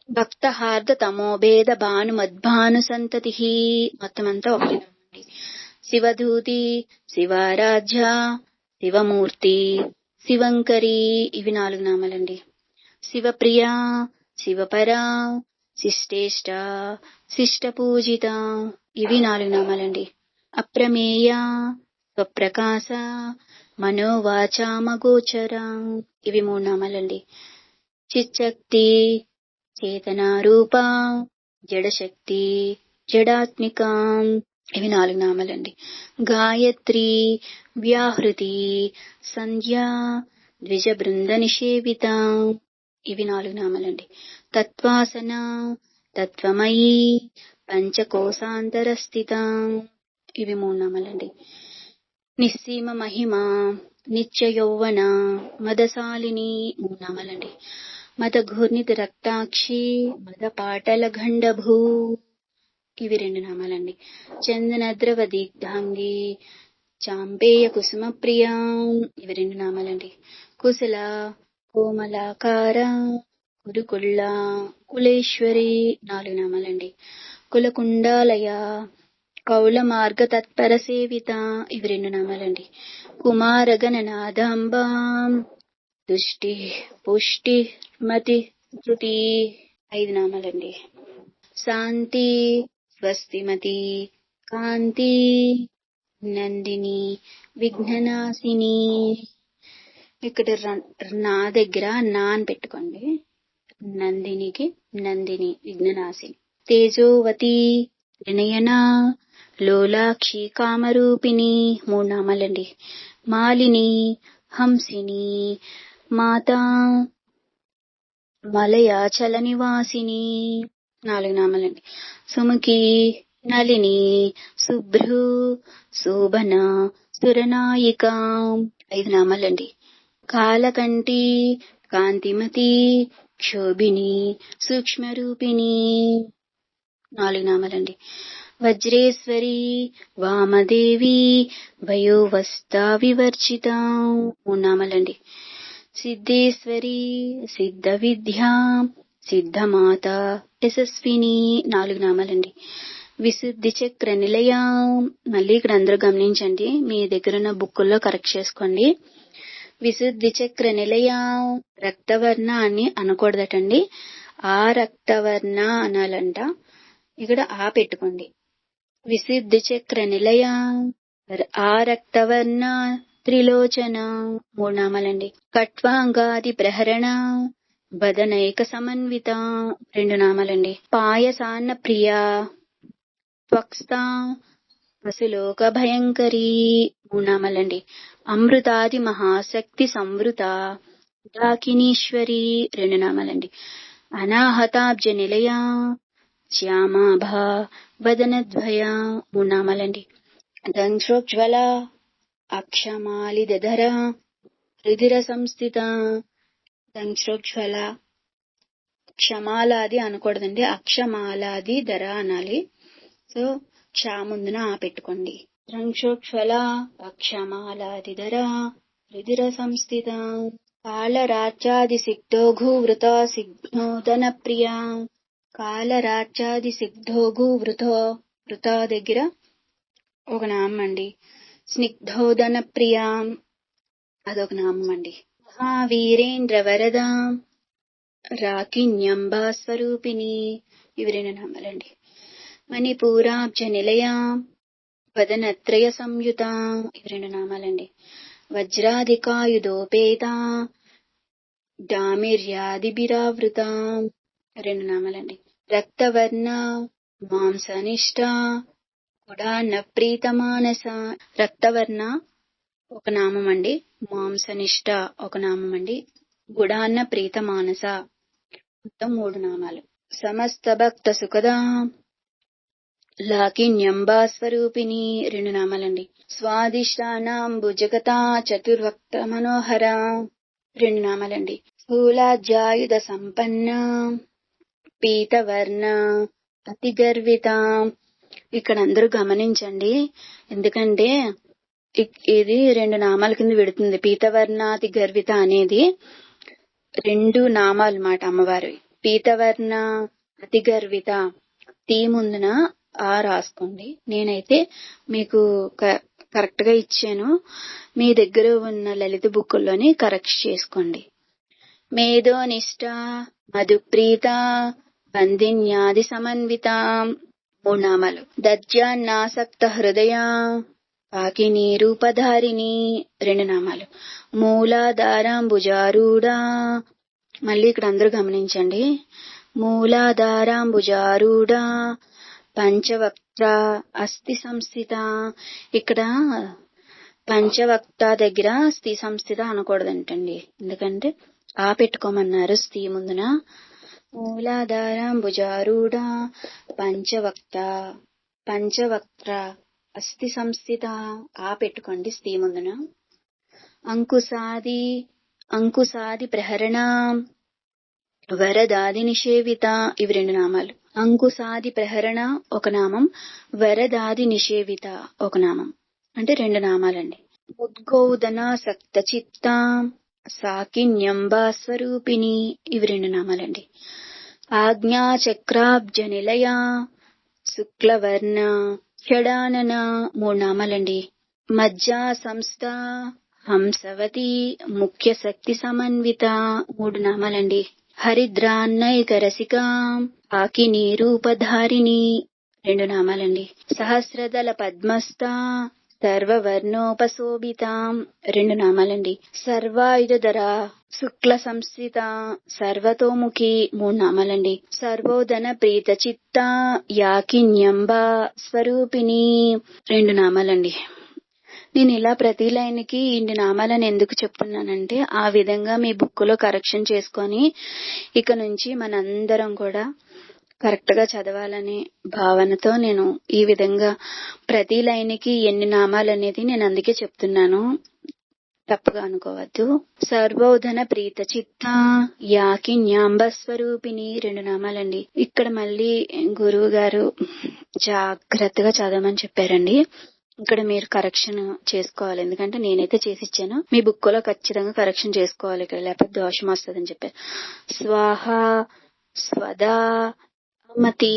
భక్త హార్ద తమోభేద భాను మద్భాను సంతతి, మొత్తం అంతా ఒకటే నామం అండి. శివధూతి శివారాధ్య శివమూర్తి శివంకరి, ఇవి 4 నామాలండి. శివప్రియ శివపర శిష్టేష్ట శిష్ట పూజిత, ఇవి 4 నామాలండి. అప్రమేయ స్వప్రకాశ మనోవాచామగోచర, ఇవి 3 నామాలండి. చిచ్చక్తి చేతనారూప జడశక్తి జడాత్మిక, ఇవి 4 నామాలండి. గాయత్రి వ్యాహృతి సంధ్య ద్విజ బృంద నిషేవిత, ఇవి 4 నామాలండి. తత్వాసన తత్వమయీ పంచకోశాంతరస్థిత, ఇవి 3 నామాలండి. నిస్సీమ మహిమ నిత్య యౌవన మదశాలిని 3 నామాలండి. మద ఘూర్ణిత రక్తాక్షి మద పాటల గండభూ, ఇవి 2 నామాలండి. చందన ద్రవ దిగ్ధాంగి చాంపేయ కుసుమ ప్రియా, ఇవి 2 నామాలండి. కుశల కోమలాకార కురుకుళ్ళ కులేశ్వరి 4 నామాలండి. కులకుండాలయ కౌల మార్గ తత్పర సేవిత, ఇవి 2 నామాలండి. కుమార గణనాథాంబ దుష్టి పుష్టి మతి శృతి, 5 నామాలండి. శాంతి స్వస్తిమతి కాంతి నందిని విఘ్ననాశిని, ఇక్కడ నా దగ్గర నా అని పెట్టుకోండి. నందినికి నందిని విఘ్ననాశిని. తేజోవతి వినయన లోలాక్షి కామరూపిణి 3 నామాలండి. మాలిని హంసిని మాతా మలయాచల నివాసిని 4 నామాలండి. సుముఖి నళిని శుభ్రు శోభన సురనాయిక 5 నామాలండి. కాలకంఠి కాంతిమతి క్షోభిని సూక్ష్మరూపిణి 4 నామాలండి. వజ్రేశ్వరి వామదేవి వయోవస్థా వివర్జిత 3 నామాలండి. సిద్ధేశ్వరి సిద్ధ విద్యా సిద్ధమాత యశస్విని 4 నామాలండి. విశుద్ధి చక్ర నిలయ, మళ్ళీ ఇక్కడ అందరూ గమనించండి, మీ దగ్గర ఉన్న బుక్కుల్లో కరెక్ట్ చేసుకోండి. విశుద్ధి చక్ర నిలయ రక్తవర్ణ అని అనకూడదటండి, ఆ రక్తవర్ణ అనాలంట. ఇక్కడ ఆ పెట్టుకోండి. విశుద్ధి చక్ర నిలయ ఆ రక్తవర్ణ త్రిలోచన 3 నామాలండి. కట్వాంగాది ప్రహరణ బదనైక సమన్విత 2 నామాలండి. పాయసాన్న ప్రియ త్వక్స్త పశులోక భయంకరి 3 నామాలండి. అమృతాది మహాశక్తి సంవృత డాకినీశ్వరి 2 నామాలండి. అనాహతాబ్జ నిలయ శ్యామాభ వదనద్వయ 3 నామాలండి. దంశ్రోజ్వల అక్షమాలిదధర రుధిర సంస్థిత. దంశ్రోజ్వల క్షమాలాది అనకూడదండి, అక్షమాలాది ధర అనాలి. సో క్షా ముందున ఆ పెట్టుకోండి. దంశ్రోజ్వల అక్షమాలాది ధర రుధిర సంస్థిత. కాళరాజ్యాది సిగ్ధోఘూవృత సిగ్ధోదన ప్రియ. కాళరాజ్యాది సిగ్ధోఘూవృతో వృత దగ్గర ఒక నామం అండి. స్నిగ్ధోదన ప్రియ అదొక నామం అండి. మహావీరేంద్ర వరద రాకిన్యంబా స్వరూపిణి ఇవి 2 నామాలండి. మణిపూరాబ్జ నిలయ వదనత్రయ సంయుత ఇవి 2 నామాలండి. వజ్రాధికాయుధోపేత డామిర్యాదిభిరావృత 2 నామాలండి. రక్తవర్ణ మాంసనిష్ట గుడాన్న ప్రీతమానస. రక్తవర్ణ ఒక నామం అండి, మాంసనిష్ట ఒక నామం అండి, గుడాన్న ప్రీతమానస మొత్తం 3 నామాలు. సమస్త భక్త సుఖద లాకిన్యంబా స్వరూపిణి 2 నామాలండి. స్వాదిష్టానాంబుజగత చతుర్వక్త మనోహర 2 నామాలండి. స్థూలాధ్యాయుధ సంపన్న పీతవర్ణ అతి గర్విత. ఇక్కడ అందరూ గమనించండి, ఎందుకంటే ఇది 2 నామాల కింద విడుతుంది. పీతవర్ణ అతి గర్విత అనేది 2 నామాలు మాట అమ్మవారి. పీతవర్ణ అతి గర్విత తీ ముందున ఆ రాసుకోండి. నేనైతే మీకు కరెక్ట్ గా ఇచ్చాను, మీ దగ్గర ఉన్న లలిత బుక్కుల్లోని కరెక్ట్ చేసుకోండి. మేధోనిష్ట మధుప్రీత బంధిన్యాది సమన్విత 3 నామాలు. దజ్జాన్నాసక్త హృదయ పాకిని రూపధారిణి 2 నామాలు. మూలాధారాంబుజారూఢ, మళ్ళీ ఇక్కడ అందరూ గమనించండి, మూలాధారాంబుజారూఢ పంచవక్త్ర అస్థి సంస్థిత. ఇక్కడ పంచవక్త దగ్గర స్థి సంస్థిత అనకూడదంటండి, ఎందుకంటే ఆ పెట్టుకోమన్నారు స్థి ముందున. మూలాధారాంబుజారూఢ పంచవక్త పంచవక్త్ర అస్థి సంస్థిత ఆ పెట్టుకోండి స్థి ముందున. అంకుశాది ప్రహరణ వరదాది నిషేవిత ఇవి 2 నామాలు. అంకుశాది ప్రహరణ ఒక నామం, వరదాది నిషేవిత ఒక నామం, అంటే 2 నామాలండి. ఉద్గౌదనాసక్త చిత్త సాకిన్యంబా స్వరూపిణి ఇవి 2 నామాలండి. ఆజ్ఞా చక్రాబ్జ నిలయ శుక్లవర్ణ షడానన 3 నామాలండి. మజ్జా సంస్థ హంసవతి ముఖ్య శక్తి సమన్విత 3 నామాలండి. హరిద్రాన్నైక రసిక ఆకిని రూపధారిణి 2 నామాలండి. సహస్రదళ పద్మస్థ సర్వవర్ణోపశోభితాం 2 నామాలండి. సర్వాయుధర శుక్ల సంస్థిత సర్వతోముఖి 3 నామాలండి. సర్వోధన ప్రీత చిత్త యాకిన్యంబ స్వరూపిణి 2 నామాలండి. నేను ఇలా ప్రతి లైన్ కి ఇన్ని నామాలను ఎందుకు చెప్తున్నానంటే ఆ విధంగా మీ బుక్ లో కరెక్షన్ చేసుకొని ఇక నుంచి మనందరం కూడా కరెక్ట్ గా చదవాలనే భావనతో నేను ఈ విధంగా ప్రతి లైన్ కి ఎన్ని నామాలు అనేది నేను అందుకే చెప్తున్నాను, తప్పుగా అనుకోవద్దు. సర్వోధన ప్రీత చిత్త యాకిన్యాంబ స్వరూపిణి 2 నామాలండి. ఇక్కడ మళ్ళీ గురువు గారు జాగ్రత్తగా చదవమని చెప్పారండి. ఇక్కడ మీరు కరెక్షన్ చేసుకోవాలి, ఎందుకంటే నేనైతే చేసి ఇచ్చాను. మీ బుక్ లో ఖచ్చితంగా కరెక్షన్ చేసుకోవాలి ఇక్కడ, లేకపోతే దోషం వస్తుందని చెప్పారు. స్వాహ స్వదా మతి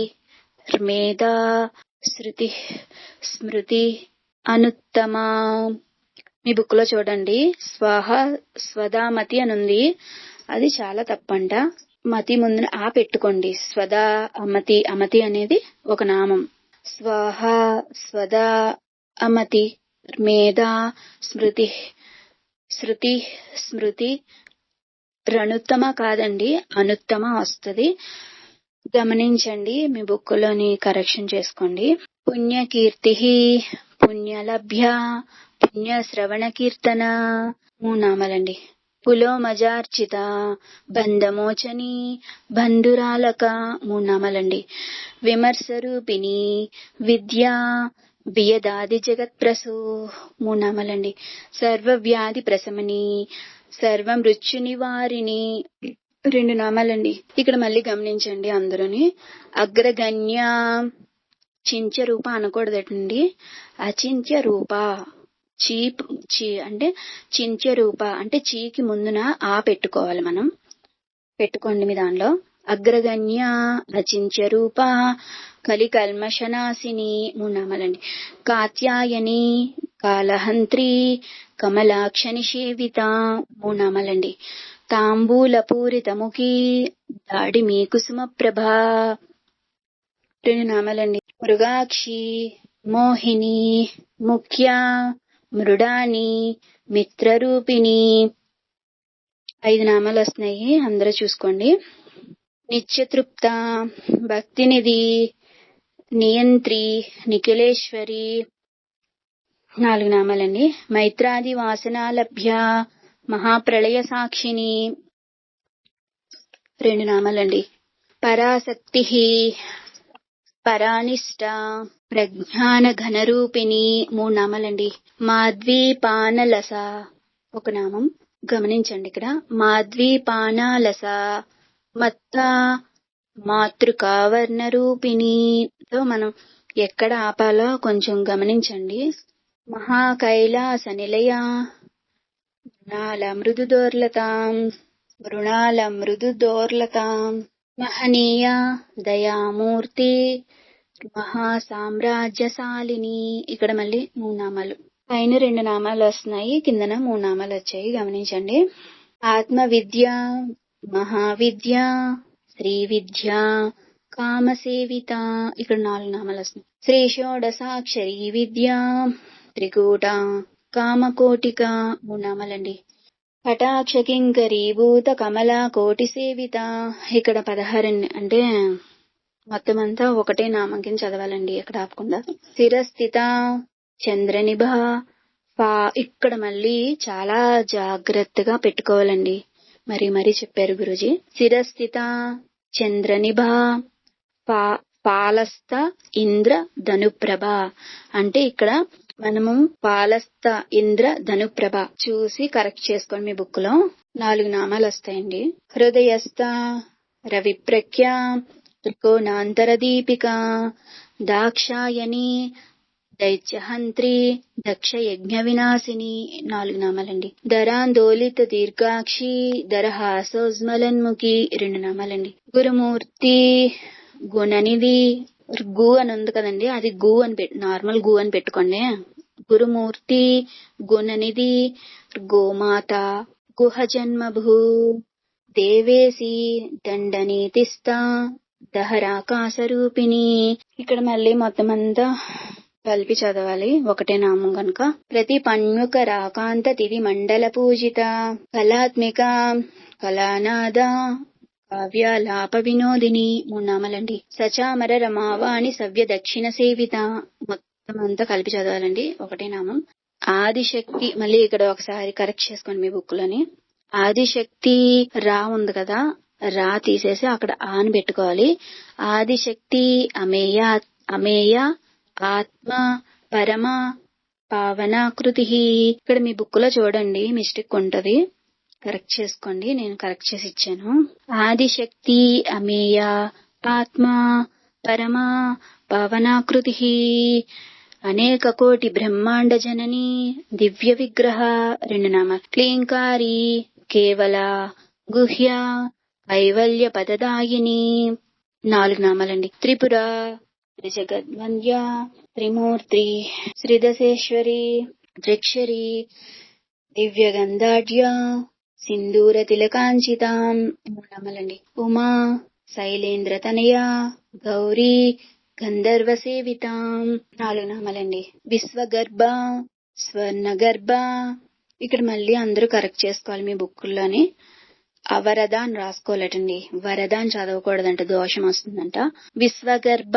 మేధా శృతి స్మృతి అనుత్తమ. మీ బుక్ లో చూడండి, స్వాహ స్వదామతి అని ఉంది, అది చాలా తప్పంట. మతి ముందు ఆ పెట్టుకోండి. స్వదా అమతి, అమతి అనేది ఒక నామం. స్వాహ స్వదా అమతి మేధా స్మృతి శృతి స్మృతి రణుత్తమ కాదండి, అనుత్తమ వస్తుంది. గమనించండి, మీ బుక్ లోని కరెక్షన్ చేసుకోండి. పుణ్యకీర్తి పుణ్యలభ్య పుణ్య శ్రవణ కీర్తన 3 నామాలండి. పులోమజార్చిత బంధమోచని బంధురాలక 3 నామాలండి. విమర్శరూపిణి విద్యా వియదాది జగత్ప్రసూ 3 నామాలండి. సర్వవ్యాధి ప్రశమని సర్వ మృత్యు నివారిణి 2 నామాలండి. ఇక్కడ మళ్ళీ గమనించండి అందరూని. అగ్రగణ్య చింత్య రూప అనకూడదటండి, అచింత్య రూప. చీ అంటే చింత్య రూప అంటే చీకి ముందున ఆ పెట్టుకోవాలి, మనం పెట్టుకోండి మీ దానిలో. అగ్రగణ్య అచింత్య రూప కలి కల్మషనాశిని 3 నామాలండి. కాత్యాయని కాలహంత్రి కమలాక్ష నిషేవిత 3 నామాలండి. తాంబూల పూరితముఖి దాడిమి కుసుమ ప్రభ 2 నామాలండి. మృగాక్షి మోహిని ముఖ్య మృడాని మిత్రరూపిణి 5 నామాలు వస్తున్నాయి, అందరూ చూసుకోండి. నిత్యతృప్త భక్తినిధి నియంత్రి నిఖిలేశ్వరి 4 నామాలండి. మైత్రాది వాసనాలభ్య మహాప్రళయ సాక్షిని 2 నామాలండి. పరాశక్తి పరానిష్ట ప్రజ్ఞాన ఘనరూపిణి 3 నామాలండి. మాధ్వీపానలస 1 నామం. గమనించండి ఇక్కడ మాధ్వీపానలస మత్త మాతృకావర్ణ రూపిణి. సో మనం ఎక్కడ ఆపాలో కొంచెం గమనించండి. మహాకైలాస నిలయ మృణాల మృదు దోర్లతాం మహనీయ దయామూర్తి మహాసామ్రాజ్యశాలిని. ఇక్కడ మళ్ళీ 3 నామాలు. పైన 2 నామాలు వస్తున్నాయి, కిందన 3 నామాలు వచ్చాయి, గమనించండి. ఆత్మ విద్య మహావిద్య శ్రీ విద్య కామసేవిత. ఇక్కడ 4 నామాలు వస్తున్నాయి. శ్రీ షోడసాక్షరీ విద్య త్రికూట కామకోటిక 3 నామాలండి. కటాక్ష కింకరీభూత కమలా కోటి సేవిత. ఇక్కడ 16 అంటే మొత్తం అంతా ఒకటే నామం కింద చదవాలండి, ఎక్కడ ఆపకుండా. స్థిరస్థిత చంద్రనిభ ఇక్కడ మళ్ళీ చాలా జాగ్రత్తగా పెట్టుకోవాలండి, మరీ చెప్పారు గురుజీ. స్థిరస్థిత చంద్రనిభ పాలస్థ ఇంద్ర ధనుప్రభ అంటే ఇక్కడ మనము పాలస్థ ఇంద్ర ధనుప్రభ చూసి కరెక్ట్ చేసుకోండి. మీ బుక్ లో 4 నామాలు వస్తాయండి. హృదయస్థ రవిప్రఖ్య త్రికోణాంతర దీపిక దాక్షాయని దైత్యహంత్రి దక్ష యజ్ఞ వినాశిని 4 నామాలండి. ధరాందోళిత దీర్ఘాక్షి దరహాసోజ్మలన్ముఖి 2 నామాలండి. గురుమూర్తి గుణనిధి గు అని ఉంది కదండి, అది గు అని నార్మల్ గు అని పెట్టుకోండి. గురుమూర్తి గుణనిధి గోమాత గుహ జన్మభూ దేవేసి దండనీతిస్త దహరాకాశ రూపిణి. ఇక్కడ మళ్ళీ మొత్తం అంతా కలిపి చదవాలి, ఒకటే నామం కనుక. ప్రతి పన్ముఖ రాకాంత తిథి మండల పూజిత కళాత్మిక కళానాద కావ్యాలాప వినోదిని 3 నామాలండి. సచామర రమావాణి సవ్య దక్షిణ సేవిత, మొత్తం అంతా కలిపి చదవాలండి, ఒకటే నామం. ఆదిశక్తి, మళ్ళీ ఇక్కడ ఒకసారి కరెక్ట్ చేసుకోండి మీ బుక్ లోని. ఆదిశక్తి రా ఉంది కదా, రా తీసేసి అక్కడ ఆని పెట్టుకోవాలి. ఆదిశక్తి అమేయ ఆత్మ పరమ పావనాకృతి. ఇక్కడ మీ బుక్ లో చూడండి మిస్టేక్ ఉంటది, కరెక్ట్ చేసుకోండి, నేను కరెక్ట్ చేసి ఇచ్చాను. ఆదిశక్తి అమేయ ఆత్మ పరమ పావనాకృతి అనేక కోటి బ్రహ్మాండ జనని దివ్య విగ్రహ 2 నామాలు. క్లీంకారి కేవల గుహ్య కైవల్య పదదాయిని 4 నామాలండి. త్రిపుర త్రిజగద్వంద్య త్రిమూర్తి శ్రీదశేశ్వరి త్రిక్షరి దివ్యగంధాఢ్య సింధూర తిలకాంచితాం 3 నామాలండి. ఉమా శైలేంద్ర తనయ గౌరీ గంధర్వ సేవితాం 4 నామాలండి. విశ్వగర్భ స్వర్ణగర్భ, ఇక్కడ మళ్ళీ అందరూ కరెక్ట్ చేసుకోవాలి మీ బుక్కుల్లోని. అవరద అని రాసుకోలేటండి, వరద అని చదవకూడదంట, దోషం వస్తుందంట. విశ్వగర్భ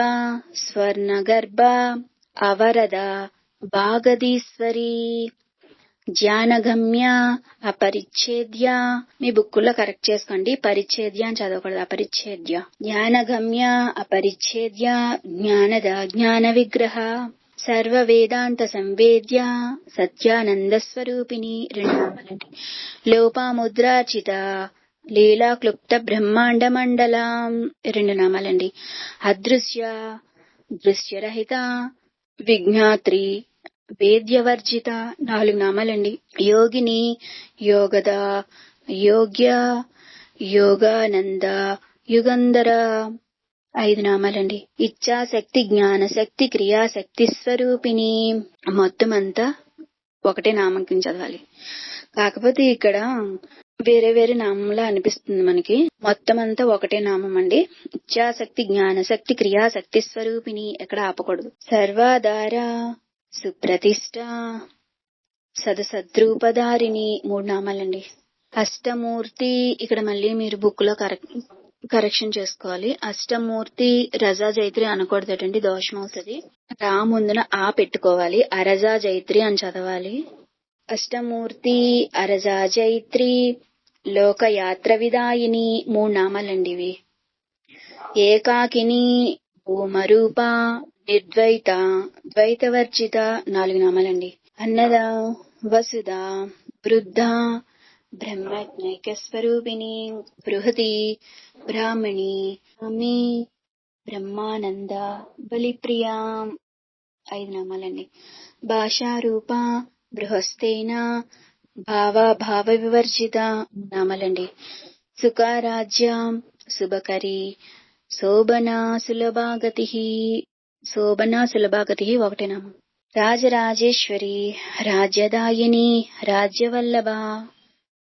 స్వర్ణగర్భ అవరద భాగదీశ్వరి జ్ఞానగమ్య అపరిచ్ఛేద్య, మీ బుక్కుల్లో కరెక్ట్ చేసుకోండి, పరిచ్ఛేద్య అని చదవకూడదు, అపరిచ్ఛేద్య. జ్ఞానగమ్య అపరిచ్ఛేద్య జ్ఞానద జ్ఞాన విగ్రహ సర్వ వేదాంత సంవేద్య సత్యానంద స్వరూపిణి 2 నామాలండి. లోపాముద్రార్చిత లీలా క్లుప్త బ్రహ్మాండ మండలం 2 నామాలండి. అదృశ్య దృశ్యరహిత విజ్ఞాత్రి వేద్యవర్జిత 4 నామాలండి. యోగిని యోగద యోగ్య యోగానంద యుగంధర 5 నామాలండి. ఇచ్ఛాశక్తి జ్ఞానశక్తి క్రియాశక్తి స్వరూపిణి, మొత్తం అంతా ఒకటే నామం కింద చదవాలి. కాకపోతే ఇక్కడ వేరే వేరే నామంలా అనిపిస్తుంది మనకి, మొత్తం అంతా ఒకటే నామం అండి. ఇచ్ఛాశక్తి జ్ఞానశక్తి క్రియాశక్తి స్వరూపిణి, ఎక్కడ ఆపకూడదు. సర్వాధార సుప్రతిష్ట సదసద్రూపధారిణి 3 నామాలండి. అష్టమూర్తి, ఇక్కడ మళ్ళీ మీరు బుక్ లో కరెక్షన్ చేసుకోవాలి. అష్టమూర్తి రజా జైత్రి అనకూడదటండి, దోషం అవుతుంది. రా ముందున ఆ పెట్టుకోవాలి, అరజా జైత్రి అని చదవాలి. అష్టమూర్తి అరజా జైత్రి లోకయాత్ర విదాయిని 3 నామాలండి ఇవి. ఏకాకిని భూమరూప నిర్ద్వైత ద్వైతవర్జిత 4 నామాలండి. అన్నద వసుధ వృద్ధ బ్రహ్మజ్ఞైక స్వరూపిణి బృహతి బ్రాహ్మణి అమి బ్రహ్మానంద బలిప్రియా 5 నామాలండి. భాషారూప బృహస్తేన భావ వివర్జిత 3 నామాలండి. సుఖారాజ్య శుభకరి శోభనా సులభాగతి 1 నామం. రాజరాజేశ్వరి రాజ్యదాయిని రాజ్యవల్లభ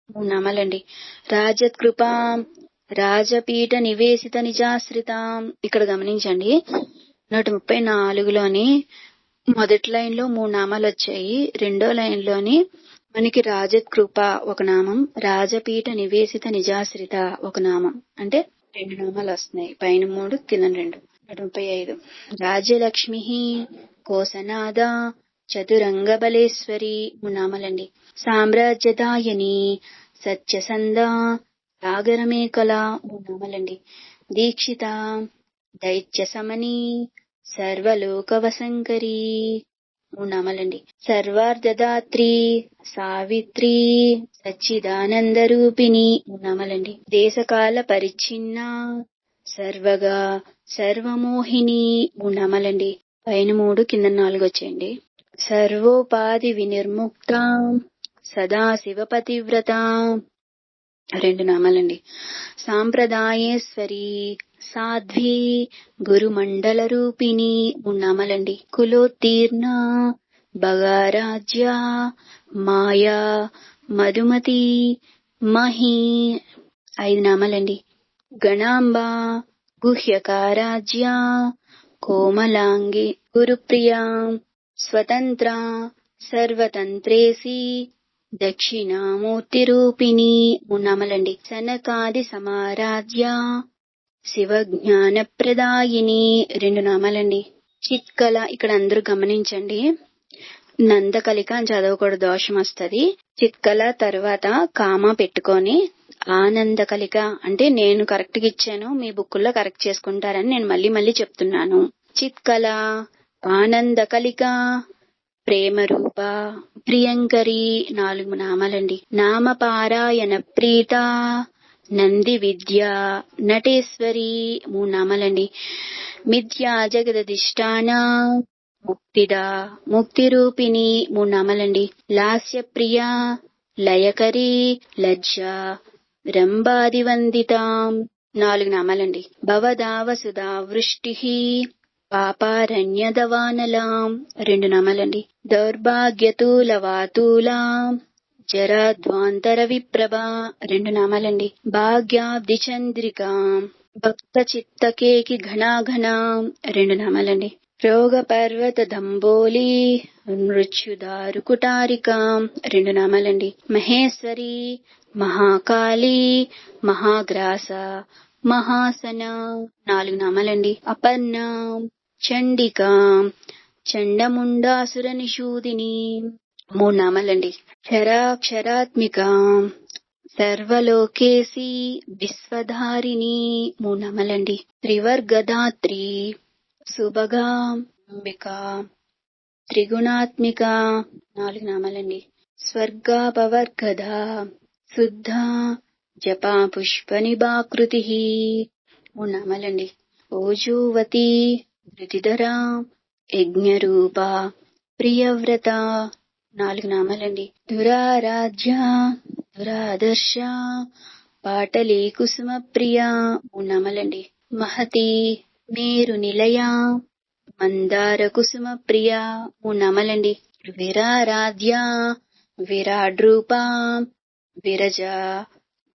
3 నామాలండి. రాజత్కృప రాజపీఠ నివేశిత నిజాశ్రిత, ఇక్కడ గమనించండి 134లోని మొదటి లైన్ లో 3 నామాలు వచ్చాయి, రెండో లైన్ లోని మనకి రాజకృప 1 నామం, రాజపీఠ నివేశిత నిజాశ్రిత 1 నామం, అంటే 2 నామాలు వస్తున్నాయి, పైన 3 కింద 2. 135 రాజ్యలక్ష్మి కోసనాద చతురంగ బలేశ్వరి 3 నామాలండి. సామ్రాజ్యదాయని సత్యసంద సాగరమేకల 3 నామాలండి. దీక్షిత దైత్య సమని సర్వలోకవశంకరి 3 నామాలండి. సర్వార్ధదాత్రి సావిత్రి సచ్చిదానంద రూపిణి 3 నామాలండి. దేశకాల పరిచ్ఛిన్న సర్వగా సర్వమోహిని 3 నామాలండి. పైన 3 కింద 4 వచ్చేయండి. సర్వోపాధి వినిర్ముక్త సదాశివ పతివ్రత 2 నామాలండి. సాంప్రదాయేశ్వరి సాధ్వి గురుమండల రూపిణి 3 నామాలండి. కులోత్తీర్ణ భగారాజ్య మాయా మధుమతి మహి 5 నామాలండి. గణాంబ గుహ్యకారాజ్య కోమలాంగి గురుప్రియ స్వతంత్ర సర్వతంత్రేసి దక్షిణామూర్తిరూపిణి 3 నామాలండి. సనకాది సమారాధ్య శివజ్ఞాన ప్రదాయిని 2 నామాలండి. చిత్కల, ఇక్కడ అందరూ గమనించండి, నందకలిక అని చదవకూడదు, దోషం వస్తుంది. చిత్కల తర్వాత కామ పెట్టుకొని ఆనందకలిక అంటే నేను కరెక్ట్ గా ఇచ్చాను, మీ బుక్కుల్లో కరెక్ట్ చేసుకుంటారని నేను మళ్ళీ మళ్ళీ చెప్తున్నాను. చిత్కల, ఆనందకలిక, ప్రేమ రూప, ప్రియంకరి 4 నామాలండి. నామపారాయణ ప్రీత, నంది విద్య, నటేశ్వరి 3 నామాలండి. మిథ్యా జగదధిష్టాన, ముక్తిద, ముక్తిరూపిణి 3 నామాలండి. లాస్య ప్రియ, లయకరి, లజ్జ, రంభాదివందిత 4 నామాలండి. భవదావసుధా వృష్టి, పాపారణ్యదవానలాం 2 నామాలండి. దౌర్భాగ్యతూలవాతూలా, జరాధ్వాంతర విప్రభ 2 నామాలండి. భాగ్యాబ్ది చంద్రిక, భక్త చిత్తకేకి ఘనాఘన 2 నామాలండి. రోగ పర్వత దంబోలి, మృత్యుదారు కుటారిక 2 నామాలండి. మహేశ్వరి, మహాకాళి, మహాగ్రాస, మహాసన 4 నామాలండి. అపర్ణ, చండిక, చండముండాసుర నిషూదిని 3 నామాలండి. క్షరాక్షరాత్మిక, సర్వలోకేసి, విశ్వధారిణి 3 నామాలండి. త్రివర్గదాత్రి, సుభగా, అంబిక, త్రిగుణాత్మిక 4 నామాలండి. స్వర్గాపవర్గద, శుద్ధ, జపా పుష్ప నిభాకృతి 3 నామాలండి. ఓజోవతి, ధృతిధర, యజ్ఞరూప, ప్రియవ్రత 4 నామాలండి. దురారాధ్య, దురాదర్శ, పాటలీ కుసుమ ప్రియ 3 నామాలండి. మహతి, మేరు నిలయ, మందార కుసుమ ప్రియ 3 నామాలండి. విరారాధ్య, విరాడ్రూప, విరజ,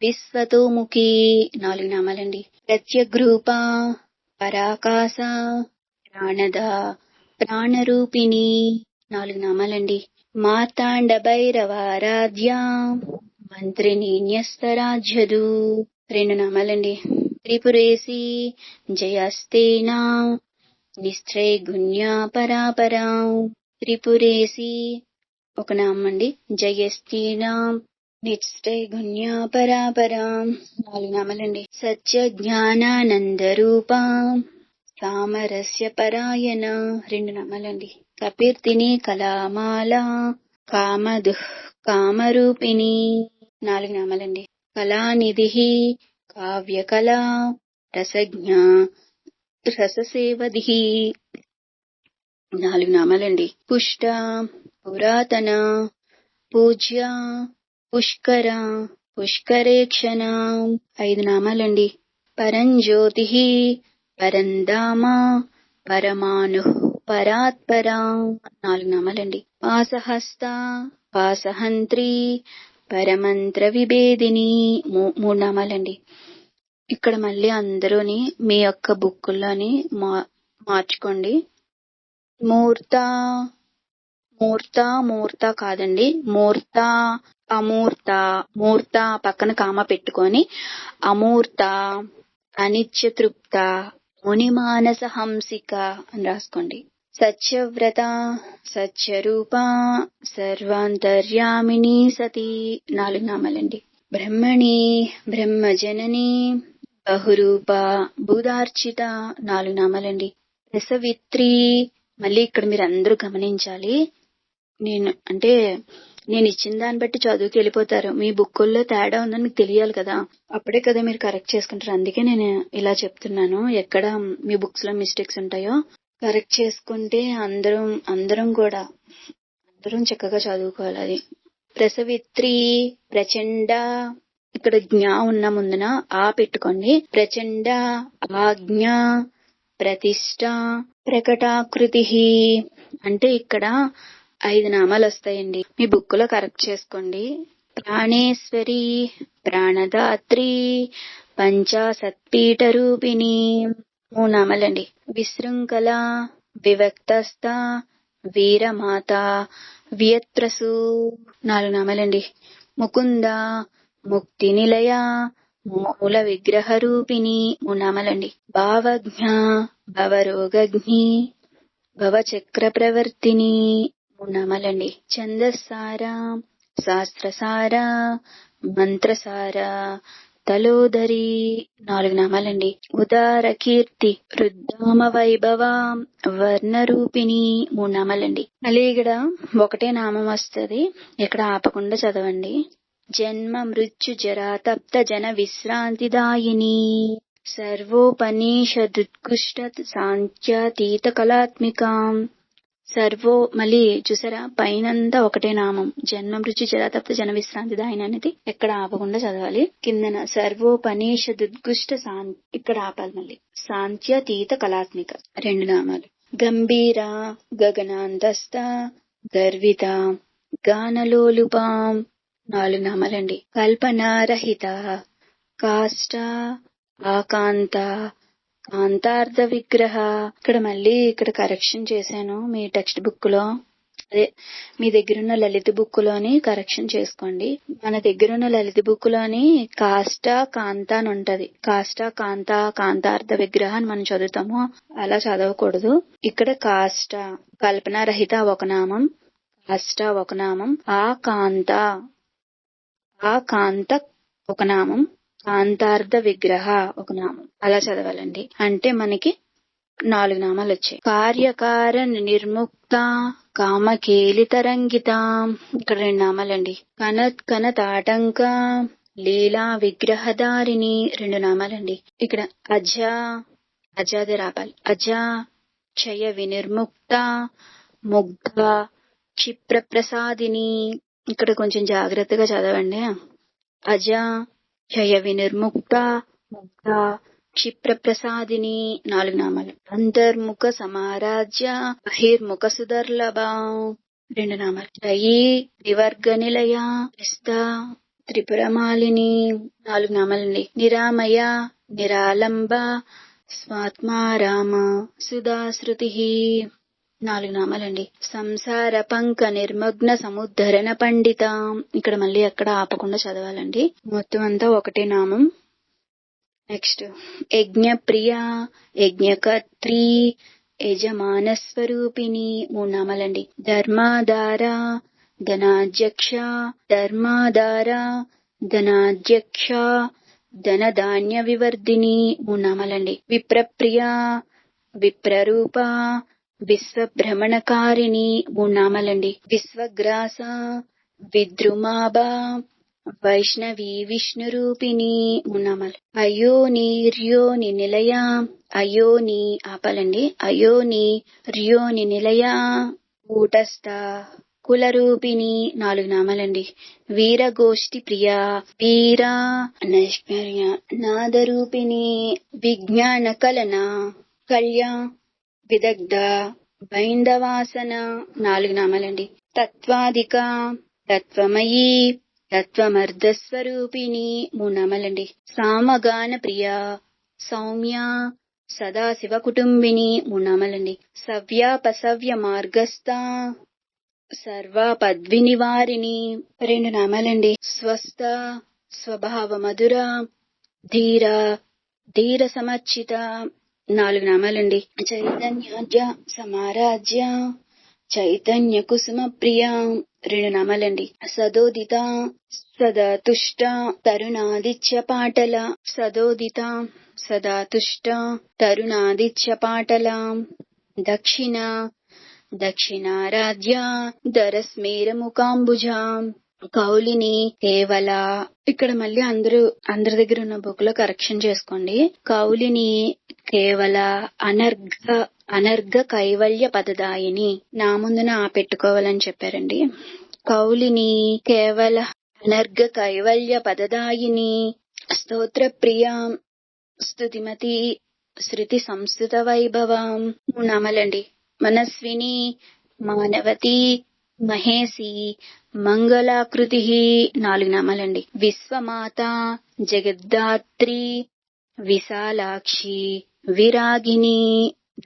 విశ్వతోముఖి 4 నామాలండి. ప్రత్యగ్రూప, పరాకాశ, ప్రాణద, ప్రాణరూపిణి 4 నామాలండి. మార్తాండ భైరవారాధ్య, మంత్రిని న్యస్తరాజ్యదు 2 నామాలండి. త్రిపురేసి, జయస్తేనా, నిస్త్రైగుణ్య పరాపరా. త్రిపురేసి 1 నామండి. జయస్తేనా, నిశ్చైగుణ్య పరాపరా 4 నామాలండి. సత్య జ్ఞానానంద రూప, సామరస్య పరాయణ 2 నామాలండి. కపీర్తిని కళామాల, కామదుః కామరూపిణి 4 నామాలండి. కళానిధి, కావ్యకళ, రసజ్ఞ, రససేవధి 4 నామాలండి. పుష్ట, పురాతన, పూజ్య, పుష్కర, పుష్కరేక్షణ 5 నామాలండి. పరంజ్యోతి, పరంధామ, పరమాను, పరాత్పర 4 నామాలండి. పాసహస్త, పాసహంత్రి, పరమంత్ర విభేదిని 3 నామాలండి. ఇక్కడ మళ్ళీ అందరూని మీ యొక్క బుక్కుల్లోని మార్చుకోండి. మూర్త, మూర్త, మూర్త కాదండి, మూర్త, అమూర్త. మూర్త పక్కన కామ పెట్టుకొని అమూర్త, అనిత్య తృప్త, మునిమానస హంసిక అని రాసుకోండి. సత్యవ్రత, సత్యరూప, సర్వాంతర్యామిని సతి 4 నామాలండి. బ్రహ్మణి, బ్రహ్మజనని, బహురూప, బుధార్చిత 4 నామాలండి. రసవిత్రి, మళ్ళీ ఇక్కడ మీరు అందరూ గమనించాలి, నేను ఇచ్చిన దాన్ని బట్టి చదువుకి వెళ్ళిపోతారు. మీ బుక్కుల్లో తేడా ఉందని మీకు తెలియాలి కదా, అప్పుడే కదా మీరు కరెక్ట్ చేసుకుంటారు. అందుకే నేను ఇలా చెప్తున్నాను. ఎక్కడ మీ బుక్స్ లో మిస్టేక్స్ ఉంటాయో కరెక్ట్ చేసుకుంటే అందరం చక్కగా చదువుకోవాలి. అది ప్రసవిత్రి, ప్రచండ, ఇక్కడ జ్ఞా ఉన్న ముందున ఆ పెట్టుకోండి. ప్రచండ, ఆజ్ఞ, ప్రతిష్ట, ప్రకటాకృతి అంటే ఇక్కడ 5 నామాలు వస్తాయండి. మీ బుక్ లో కరెక్ట్ చేసుకోండి. ప్రాణేశ్వరి, ప్రాణదాత్రి, పంచాసత్పీఠ రూపిణి 3 నామాలండి. విశృంఖల, వివక్తస్థ, వీరమాత, వియత్ప్రసూ 4 నామాలండి. ముకుంద, ముక్తి నిలయ, మూల విగ్రహ రూపిణి 3 నామాలండి. భావజ్ఞ, భవరోగజ్ఞి, భవచక్ర ప్రవర్తిని 3 నామాలండి. ఛందస్సార, శాస్త్రసార, మంత్రసార, తలోదరి 4 నామాలండి. ఉదార కీర్తి, రుద్ధామ వైభవ, వర్ణరూపిణి 3 నామాలండి. మళ్ళీ ఇక్కడ ఒకటే నామం వస్తుంది, ఇక్కడ ఆపకుండా చదవండి. జన్మ మృత్యు జరా తప్త జన విశ్రాంతిదాయిని, సర్వోపనిషదుత్కృష్ట సాంఖ్యాతీత కళాత్మిక. మళ్ళీ చూసారా, పైనంతా ఒకటే నామం. జన్మ మృత్యు జరా తప్త జన విశ్రాంతిదాయిని అనేది ఎక్కడ ఆపకుండా చదవాలి. కిందన సర్వోపనిషదుత్కృష్ట ఇక్కడ ఆపాలి. మళ్ళీ సాంఖ్యాతీత కళాత్మిక 2 నామాలు. గంభీర, గగనాంతస్థ, గర్విత, గానలోలుప 4 నామాలండి. కల్పనారహిత, కాష్ట, ఆకాంత, కాంతార్థ విగ్రహ. ఇక్కడ కరెక్షన్ చేశాను. మీ టెక్స్ట్ బుక్ లో, అదే మీ దగ్గరున్న లలిత బుక్ లోని కరెక్షన్ చేసుకోండి. మన దగ్గరున్న లలిత బుక్ లోని కాష్ట, కాంత అని ఉంటది. కాష్ట, కాంత, కాంతార్థ విగ్రహ అని మనం చదువుతాము, అలా చదవకూడదు. ఇక్కడ కాష్ట, కల్పనారహిత ఒక నామం, కాష్ట ఒక నామం, ఆకాంత ఒక నామం, కాంతార్థ విగ్రహ ఒక నామం, అలా చదవాలండి. అంటే మనకి 4 నామాలు వచ్చాయి. కార్యకారణ నిర్ముక్త, కామకేలి తరంగిత, ఇక్కడ 2 నామాలండి. కనతాటంక, లీలా విగ్రహధారిణి 2 నామాలండి. ఇక్కడ అజాదే రాపాలి. క్షయ వినిర్ముక్త, ముగ్ధ, క్షిప్ర ప్రసాదిని. ఇక్కడ కొంచెం జాగ్రత్తగా చదవండి. క్షయ వినిర్ముక్త, ముగ్ధ, క్షిప్ర ప్రసాదిని 4 నామాలు. అంతర్ముఖ సమారాజ్య, బహిర్ముఖ సుదర్లభ 2 నామాలు. త్రయీ త్రివర్గ నిలయ, త్రిపురమాలిని 4 నామాలండి. నిరామయ, నిరాలంబ, స్వాత్మారామ, సుధాశ్రుతి 4 నామాలండి. సంసార పంక నిర్మగ్న సముద్ధరణ పండిత. ఇక్కడ మళ్ళీ ఎక్కడ ఆపకుండా చదవాలండి. మొత్తం అంతా ఒకటే నామం. నెక్స్ట్ యజ్ఞప్రియ, యజ్ఞకర్త్రి, యజమాన స్వరూపిణి 3 నామాలండి. ధర్మాధార, ధనాధ్యక్ష, ధనధాన్య వివర్ధిని 3 నామాలండి. విప్రప్రియ, విప్రరూప, విశ్వభ్రమణకారిణి 3 నామాలండి. విశ్వగ్రాస, విద్రుమాభ, వైష్ణవి విష్ణురూపిణి 3 నామాలు. అయోని ర్యోని నిలయ, అయోని ఆపాలండి. అయోని ర్యోని నిలయ, కూటస్థ కులరూపిణి 4 నామాలండి. వీరగోష్ఠి ప్రియ, వీర నాదరూపిణి, విజ్ఞాన కలన, కళ్య విదగ్ధ, బైందవాసన 4 నామాలండి. తత్వాధిక, తత్వమయీ, తత్వమర్ధస్వరూపిణి 3 నామాలండి. సామగాన ప్రియ, సౌమ్య, సదాశివ కుటుంబిని 3 నామాలండి. సవ్యాపసవ్య మార్గస్థ, సర్వాపద్వినివారిణి 2 నామాలండి. స్వస్థ, స్వభావ మధుర, ధీర, ధీర సమర్చిత 4 నామాలండి. చైతన్యాద్య సమారాజ్య, చైతన్య కుసుమ ప్రియ 2 నామాలండి. సదోదిత, సదాతుష్ట, తరుణాదిత్య పాటల, సదోదిత, సదాతుష్ట, తరుణాదిత్య పాటల. దక్షిణ, దక్షిణారాధ్య, దరస్మేర ముఖాంబుజ. కౌలిని కేవల, ఇక్కడ మళ్ళీ అందరి దగ్గర ఉన్న బుక్ లో కరెక్షన్ చేసుకోండి. కౌలిని కేవల అనర్ఘ కైవల్య పదదాయిని, నా ముందున పెట్టుకోవాలని చెప్పారండి. కౌలిని కేవల అనర్ఘ కైవల్య పదదాయిని, స్తోత్ర ప్రియ, స్తుతిమతి, శృతి సంస్కృత వైభవం 3 నామాలండి. మనస్విని, మానవతి, మహేసి, మంగళాకృతి 4 నామాలండి. విశ్వమాత, జగద్ధాత్రి, విశాలాక్షి, విరాగిని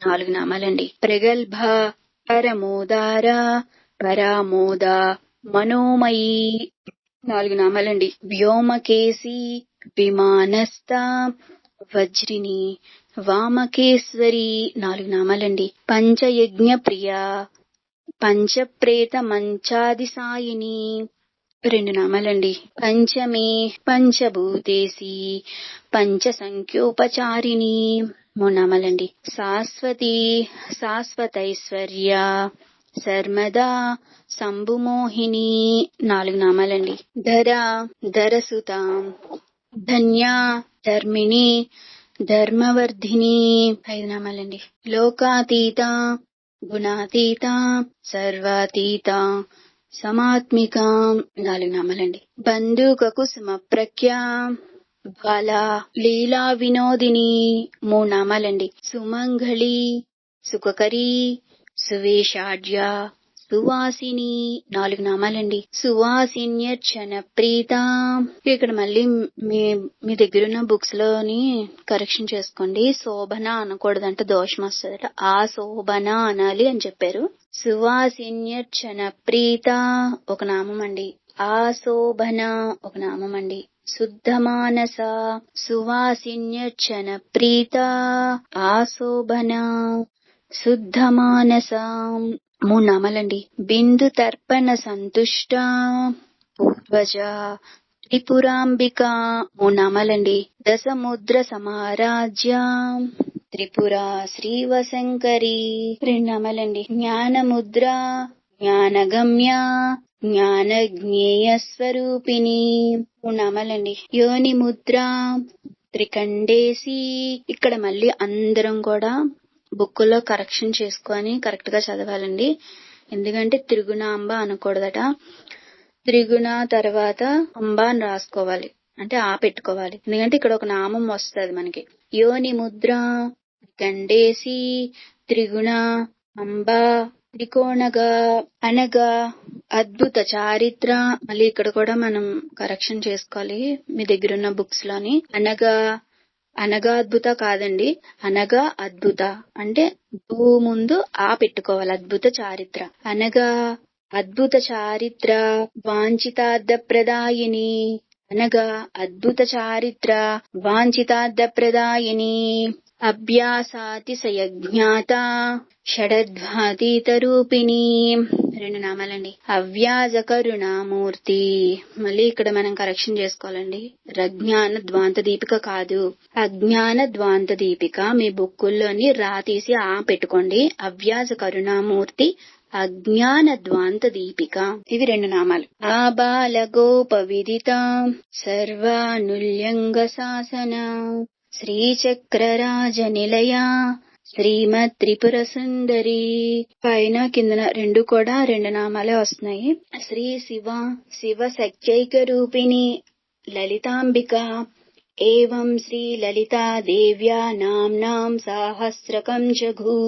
4 నామాలండి. ప్రగల్భ, పరమోదార పరామోద మనోమయీ 4 నామాలండి. వ్యోమకేశి విమానస్థ వజ్రిని వామకేశ్వరి 4 నామాలండి. పంచయజ్ఞ ప్రియ పంచప్రేత మంచాదిసాయిని 2 నామాలండి. పంచమే పంచభూతేసి పంచసంఖ్యోపచారిణి 3 నామాలండి. శాశ్వతి శాశ్వతైశ్వర్య సర్మదా శంభుమోహిని 4 నామాలండి. ధర ధరసుత ధన్య ధర్మిణి ధర్మవర్ధిని 5 నామాలండి. లోకాతీత గుణాతీత సర్వాతీత సమాత్మిక 4 నామాలండి. బంధుక కుసుమ ప్రఖ్య బాల లీలా వినోదిని 3 నామాలండి. సుమంగళి సుఖకరి సువేషాఢ్య సువాసిని 4 నామాలండి. సువాసిన్యర్చన ప్రీత. ఇక్కడ మళ్ళీ మీ దగ్గరున్న బుక్స్ లోని కరెక్షన్ చేసుకోండి. శోభన అనకూడదంటే దోషం వస్తుందట. ఆ శోభన అనాలి అని చెప్పారు. సువాసిన్యర్చన ప్రీత ఒక నామం అండి. ఆ శోభన ఒక నామం అండి. శుద్ధమానస సువాసిన్యర్చన ప్రీత ఆశోభన శుద్ధమానస 3 నామాలండి. బిందు తర్పణ సంతుష్ట పూర్వజ త్రిపురాంబిక 3 నామాలండి. దశముద్ర సమారాజ్య త్రిపుర శ్రీవశంకరి 2 నామాలండి. జ్ఞానముద్ర జ్ఞానగమ్య జ్ఞానజ్ఞేయ స్వరూపిణి 3 నామాలండి. యోని ముద్ర త్రికండేసి. ఇక్కడ మళ్ళీ అందరం కూడా బుక్ లో కరెక్షన్ చేసుకొని కరెక్ట్ గా చదవాలండి. ఎందుకంటే త్రిగుణాంబ అనకూడదట. త్రిగుణ తర్వాత అంబ అని రాసుకోవాలి, అంటే ఆ పెట్టుకోవాలి. ఎందుకంటే ఇక్కడ ఒక నామం వస్తుంది మనకి. యోని ముద్ర త్రికండేసి త్రిగుణ అంబ త్రికోణగా అనగా అద్భుత చారిత్ర. మళ్ళీ ఇక్కడ కూడా మనం కరెక్షన్ చేసుకోవాలి మీ దగ్గరున్న బుక్స్ లోని. అనగా అద్భుత కాదండి, అనగా అద్భుత అంటే భూ ముందు ఆ పెట్టుకోవాలి. అద్భుత చారిత్ర అనగా అద్భుత చారిత్ర వాంఛితార్థ ప్రదాయిని. అనగా అద్భుత చారిత్ర వాంఛితార్థ ప్రదాయిని. అభ్యాసాతిశయ జ్ఞాత షడద్వాతీత రూపిణి 2 నామాలండి. అవ్యాజ కరుణామూర్తి. మళ్ళీ ఇక్కడ మనం కరెక్షన్ చేసుకోవాలండి. రజ్ఞాన ద్వాంత దీపిక కాదు, అజ్ఞాన ద్వాంత దీపిక. మీ బుక్కుల్లోని రా తీసి ఆ పెట్టుకోండి. అవ్యాజ కరుణామూర్తి అజ్ఞాన ద్వాంత దీపిక. ఇవి 2 నామాలు. ఆ బాల గోప విదిత సర్వానుల్యంగ శాసన శ్రీచక్రరాజ నిలయ శ్రీమద్ త్రిపుర సుందరి. పైన కిందన 2 కూడా 2 నామాలే వస్తున్నాయి. శ్రీ శివ శివ సఖ్యైక రూపిణి లలితాంబిక. ఏవం శ్రీ లలితా దేవ్యా నామ్నాం సాహస్రకం జఘూ.